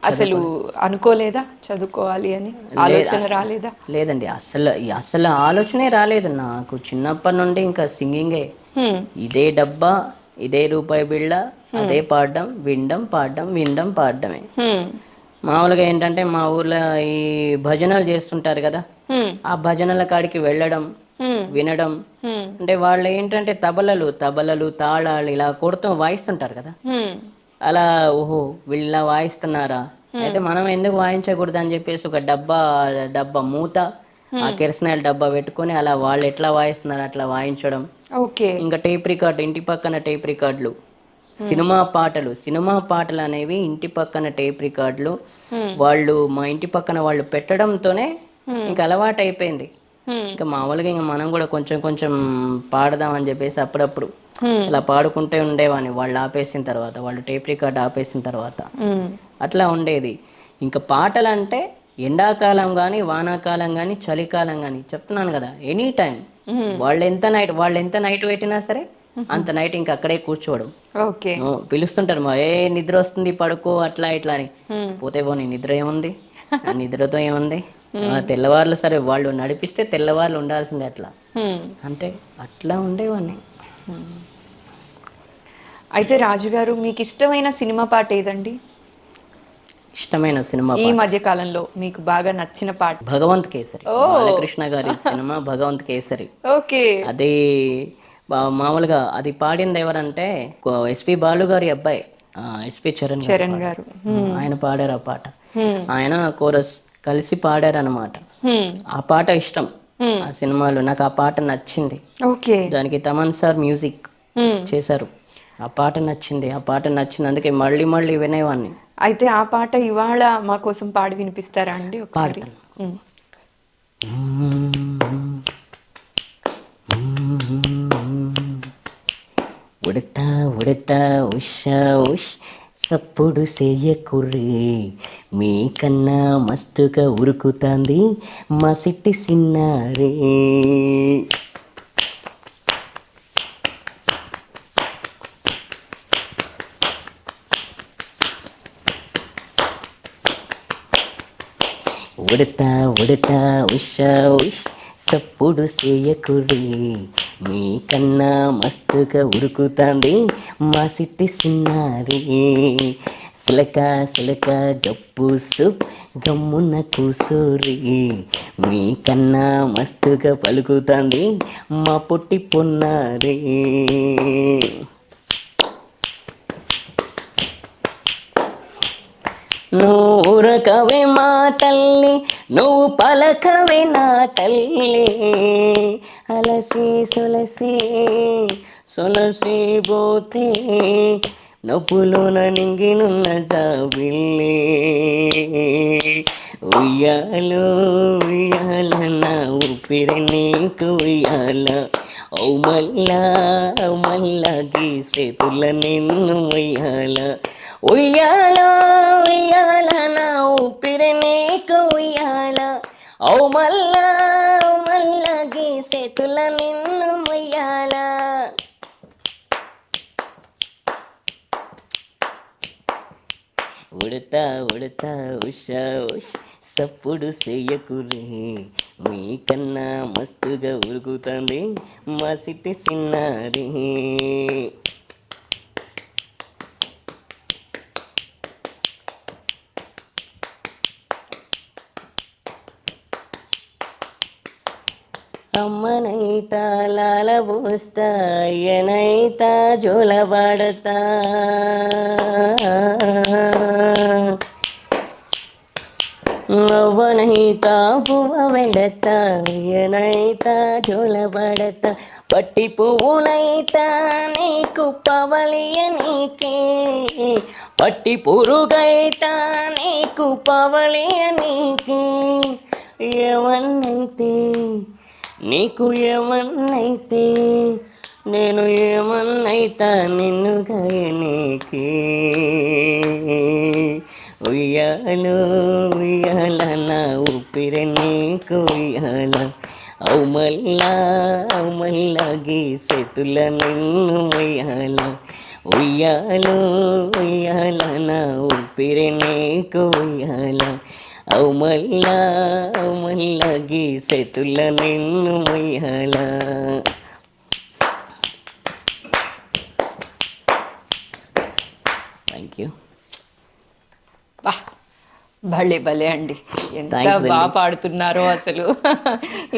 అసలు అనుకోలేదా చదువుకోవాలి అని, ఆలోచన రాలేదా? లేదండి, అసలు ఆలోచనే రాలేదు నాకు. చిన్నప్పటి నుండి ఇంకా సింగింగే. హ్మ్. ఇదే డబ్బా, ఇదే రూపాయి బిళ్ళ, అదే పాడడం వినడం, పాడడం వినడం, పాడడమే. హ్మ్. మామూలుగా ఏంటంటే మా ఊర్లో ఈ భజనలు చేస్తుంటారు కదా, హ్మ్. ఆ భజనల కాడికి వెళ్ళడం, హ్మ్. వినడం. హ్మ్. అంటే వాళ్ళు ఏంటంటే తబలలు తాళాలు ఇలా కొడుతూ వాయిస్తుంటారు కదా, హ్మ్. అలా ఓహో వీళ్ళ వాయిస్తున్నారా, అయితే మనం ఎందుకు వాయించకూడదు అని చెప్పేసి ఒక డబ్బా మూత, ఆ కెరసనాయిల్ డబ్బా పెట్టుకొని అలా వాళ్ళు ఎట్లా వాయిస్తున్నారు అట్లా వాయించడం. ఓకే. ఇంకా టేప్ రికార్డు, ఇంటి పక్కన టేప్ రికార్డులు, సినిమా పాటలు అనేవి ఇంటి పక్కన టేప్ రికార్డులు వాళ్ళు మా ఇంటి పక్కన వాళ్ళు పెట్టడంతోనే ఇంకా అలవాటు అయిపోయింది. హ్మ్. ఇంకా మామూలుగా ఇంకా మనం కూడా కొంచెం కొంచెం పాడదాం అని చెప్పేసి అప్పుడప్పుడు హ్మ్. అలా పాడుకుంటే ఉండేవాడిని, వాళ్ళు ఆపేసిన తర్వాత, వాళ్ళు టేప్ రికార్డ్ ఆపేసిన తర్వాత. హ్మ్. అట్లా ఉండేది. ఇంకా పాటలు అంటే ఎండాకాలం కానీ వానాకాలం కానీ చలికాలం కానీ చెప్తున్నాను కదా, ఎనీ టైం వాళ్ళు ఎంత నైట్ పెట్టినా సరే అంత నైట్ ఇంకా అక్కడే కూర్చోవడం. ఓకే. పిలుస్తుంటారు మా నిద్ర వస్తుంది పడుకో అట్లా ఇట్లా అని. హ్మ్. పోతే పోనీ నిద్ర ఏముంది, ఆ నిద్రతో ఏముంది, తెల్లవార్లు సరే వాళ్ళు నడిపిస్తే తెల్లవార్లు ఉండాల్సిందే అట్లా. హ్మ్. అంతే, అట్లా ఉండేవాడిని. అయితే రాజుగారు మీకు ఇష్టమైన సినిమా పాట ఏదండి? ఇష్టమైన సినిమా ఈ పాట మధ్య కాలంలో మీకు బాగా నచ్చిన పాట? భగవంత్ కేసరి, ఓ. బాలకృష్ణ గారి సినిమా భగవంత్ కేసరి. ఓకే. అది మామూలుగా అది పాడింది ఎవరంటే ఎస్పి బాలు గారి అబ్బాయి, ఎస్పి చరణ్ గారు చరణ్ పాడారు. గారు. ఆయన పాడారు ఆ పాట, హ్మ్. ఆయన కోరస్ కలిసి పాడారు అనమాట. హ్మ్. ఆ పాట ఇష్టం. హ్మ్. ఆ సినిమాలో నాకు ఆ పాట నచ్చింది. ఓకే. దానికి తమన్ సార్ మ్యూజిక్ హ్మ్. చేశారు. ఆ పాట నచ్చింది, ఆ పాట నచ్చింది, అందుకే మళ్ళీ మళ్ళీ వినేవాడిని. అయితే ఆ పాట ఇవాళ మా కోసం పాడి వినిపిస్తారా అండి ఒకసారి? పాడతాను. హ్మ్. ఉడతా ఉడతా ఉషా ఉష్ సప్పుడు చెయ్యకుర్రి, మీకన్నా మస్తుగా ఉరుకుతాంది మా సిట్టి సిన్నారే. ఉడతా ఉడతా ఉషా ఉష్ సప్పుడు చేయకుర్రి, మీకన్నా మస్తుగా ఉరుకుతాంది మా సిట్టి సిన్నారి. సిలక గప్పు సూప్ గమ్మున కూసూరి, మీకన్నా మస్తుగా పలుకుతాంది మా పొట్టి పొన్నారి. నువ్వు ఉరకవే మా తల్లి, నువ్వు పలకవే నా తల్లి, అలసి సొలసి సొలసి పోతే నొప్పులోన నింగినున్న జాబిల్లి. ఉయ్యాలో ఉయ్యాల నా ఊపిరి నీకు ఉయ్యాల, ఓ మల్లా గీసేతుల నిన్ను ఉయ్యాల. ఉయ్యాల ఉయ్యాల నా ఊపిరి నీకు ఉయ్యాల, ఓ మల్లా గీసేతుల నిన్ను ఉయ్యాల. ఉడతా ఉడతా ఉషా ఉష్ సప్పుడు చెయ్యకురే, మీకన్నా మస్తుగా ఉరుకుతుంది మా సిట్టి సిన్నారి. అమ్మనైతా లాల పోస్తా, అయ్యనైతా జోలబాడతా, ಅವನೈತ పువ్వ వెడత ఎనైత జోలబడత పట్టి పువ్వునైత నీకు పవలియ నీకే పట్టి పురుగైత నీకు పవలియ నీకే ఏమన్నైతే నీకు ఏమన్నైతే నేను ఏమన్నైతా నిన్ను గాయనీకి ఉయ్యాలో ఉయ్యాల నా ఊపిరి నీకు ఉయ్యాల అవు మళ్ళా గీసెతుల నిన్ను ఉయ్యాల ఉయ్యాలో ఉయ్యాల నా ఊపిరి నీకు ఉయ్యాల అవు మళ్ళా గీసెతుల నిన్ను ఉయ్యాల. Thank you. వా భలే భలే అండి, ఎంత Thanks అండి. బాగా పాడుతున్నారో అసలు.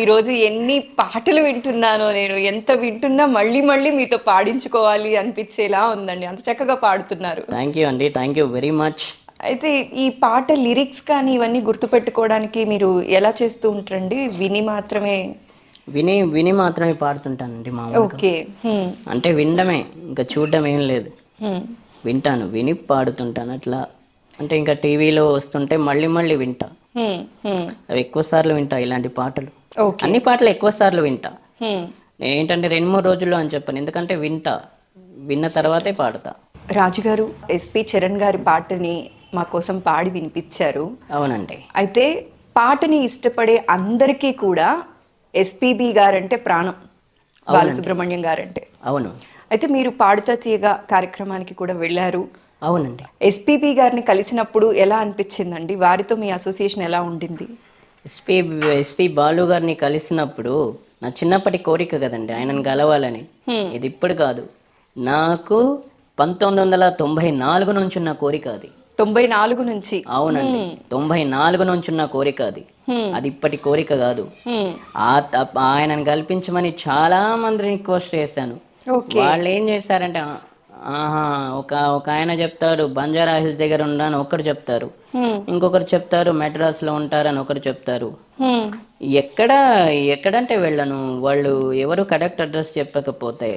ఈరోజు ఎన్ని పాటలు వింటున్నానో నేను, ఎంత వింటున్నా మళ్ళీ మళ్ళీ మీతో పాడించుకోవాలి అనిపించేలా ఉందండి, అంత చక్కగా పాడుతున్నారు. థ్యాంక్ యూ అండి, థ్యాంక్ యూ వెరీ మచ్. అయితే ఈ పాట లిరిక్స్ కానీ ఇవన్నీ గుర్తుపెట్టుకోవడానికి మీరు ఎలా చేస్తూ ఉంటారండి? విని మాత్రమే? విని మాత్రమే పాడుతుంటానండి మామూలుగా. ఓకే. అంటే వినడమే, ఇంకా చూడడం ఏం లేదు. వింటాను, విని పాడుతుంటాను అట్లా. అంటే ఇంకా టీవీలో వస్తుంటే మళ్ళీ మళ్ళీ వింటా. అవి ఎక్కువ సార్లు వింటా ఇలాంటి పాటలు. ఓకే. అన్ని పాటలు ఎక్కువ సార్లు వింటా. నేను ఏంటంటే 2-3 రోజుల్లో అని చెప్పాను, ఎందుకంటే విన్న తర్వాతే పాడతా. రాజుగారు ఎస్పి చరణ్ గారి పాటని మా కోసం పాడి వినిపించారు. అవునండి. అయితే పాటని ఇష్టపడే అందరికీ కూడా ఎస్పీబి గారంటే ప్రాణం, బాలసుబ్రహ్మణ్యం గారంటే. అవును. అయితే మీరు పాడుతా తీయగా కార్యక్రమానికి కూడా వెళ్ళారు. అవునండి. ఎస్పీబి గారిని కలిసినప్పుడు ఎలా అనిపించిందండి? వారితో మీ అసోసియేషన్ ఎలా ఉండింది? ఎస్పి బాలు గారిని కలిసినప్పుడు నా చిన్నప్పటి కోరిక కదండి ఆయనను కలవాలని. ఇది ఇప్పుడు కాదు, నాకు 1994 నుంచి ఉన్న కోరిక అది. 94 నుంచి? అవునండి, 94 నుంచి ఉన్న కోరిక అది. అది ఇప్పటి కోరిక కాదు. ఆయనను కల్పించమని చాలా మందిని రిక్వెస్ట్ చేశాను. వాళ్ళు ఏం చేశారంటే, ఒక ఆయన చెప్తారు బంజారా హిల్స్ దగ్గర ఉన్నాను ఒకరు చెప్తారు, ఇంకొకరు చెప్తారు మెడ్రాస్ లో ఉంటారని ఒకరు చెప్తారు. ఎక్కడంటే వెళ్ళను, వాళ్ళు ఎవరు కరెక్ట్ అడ్రస్ చెప్పకపోతే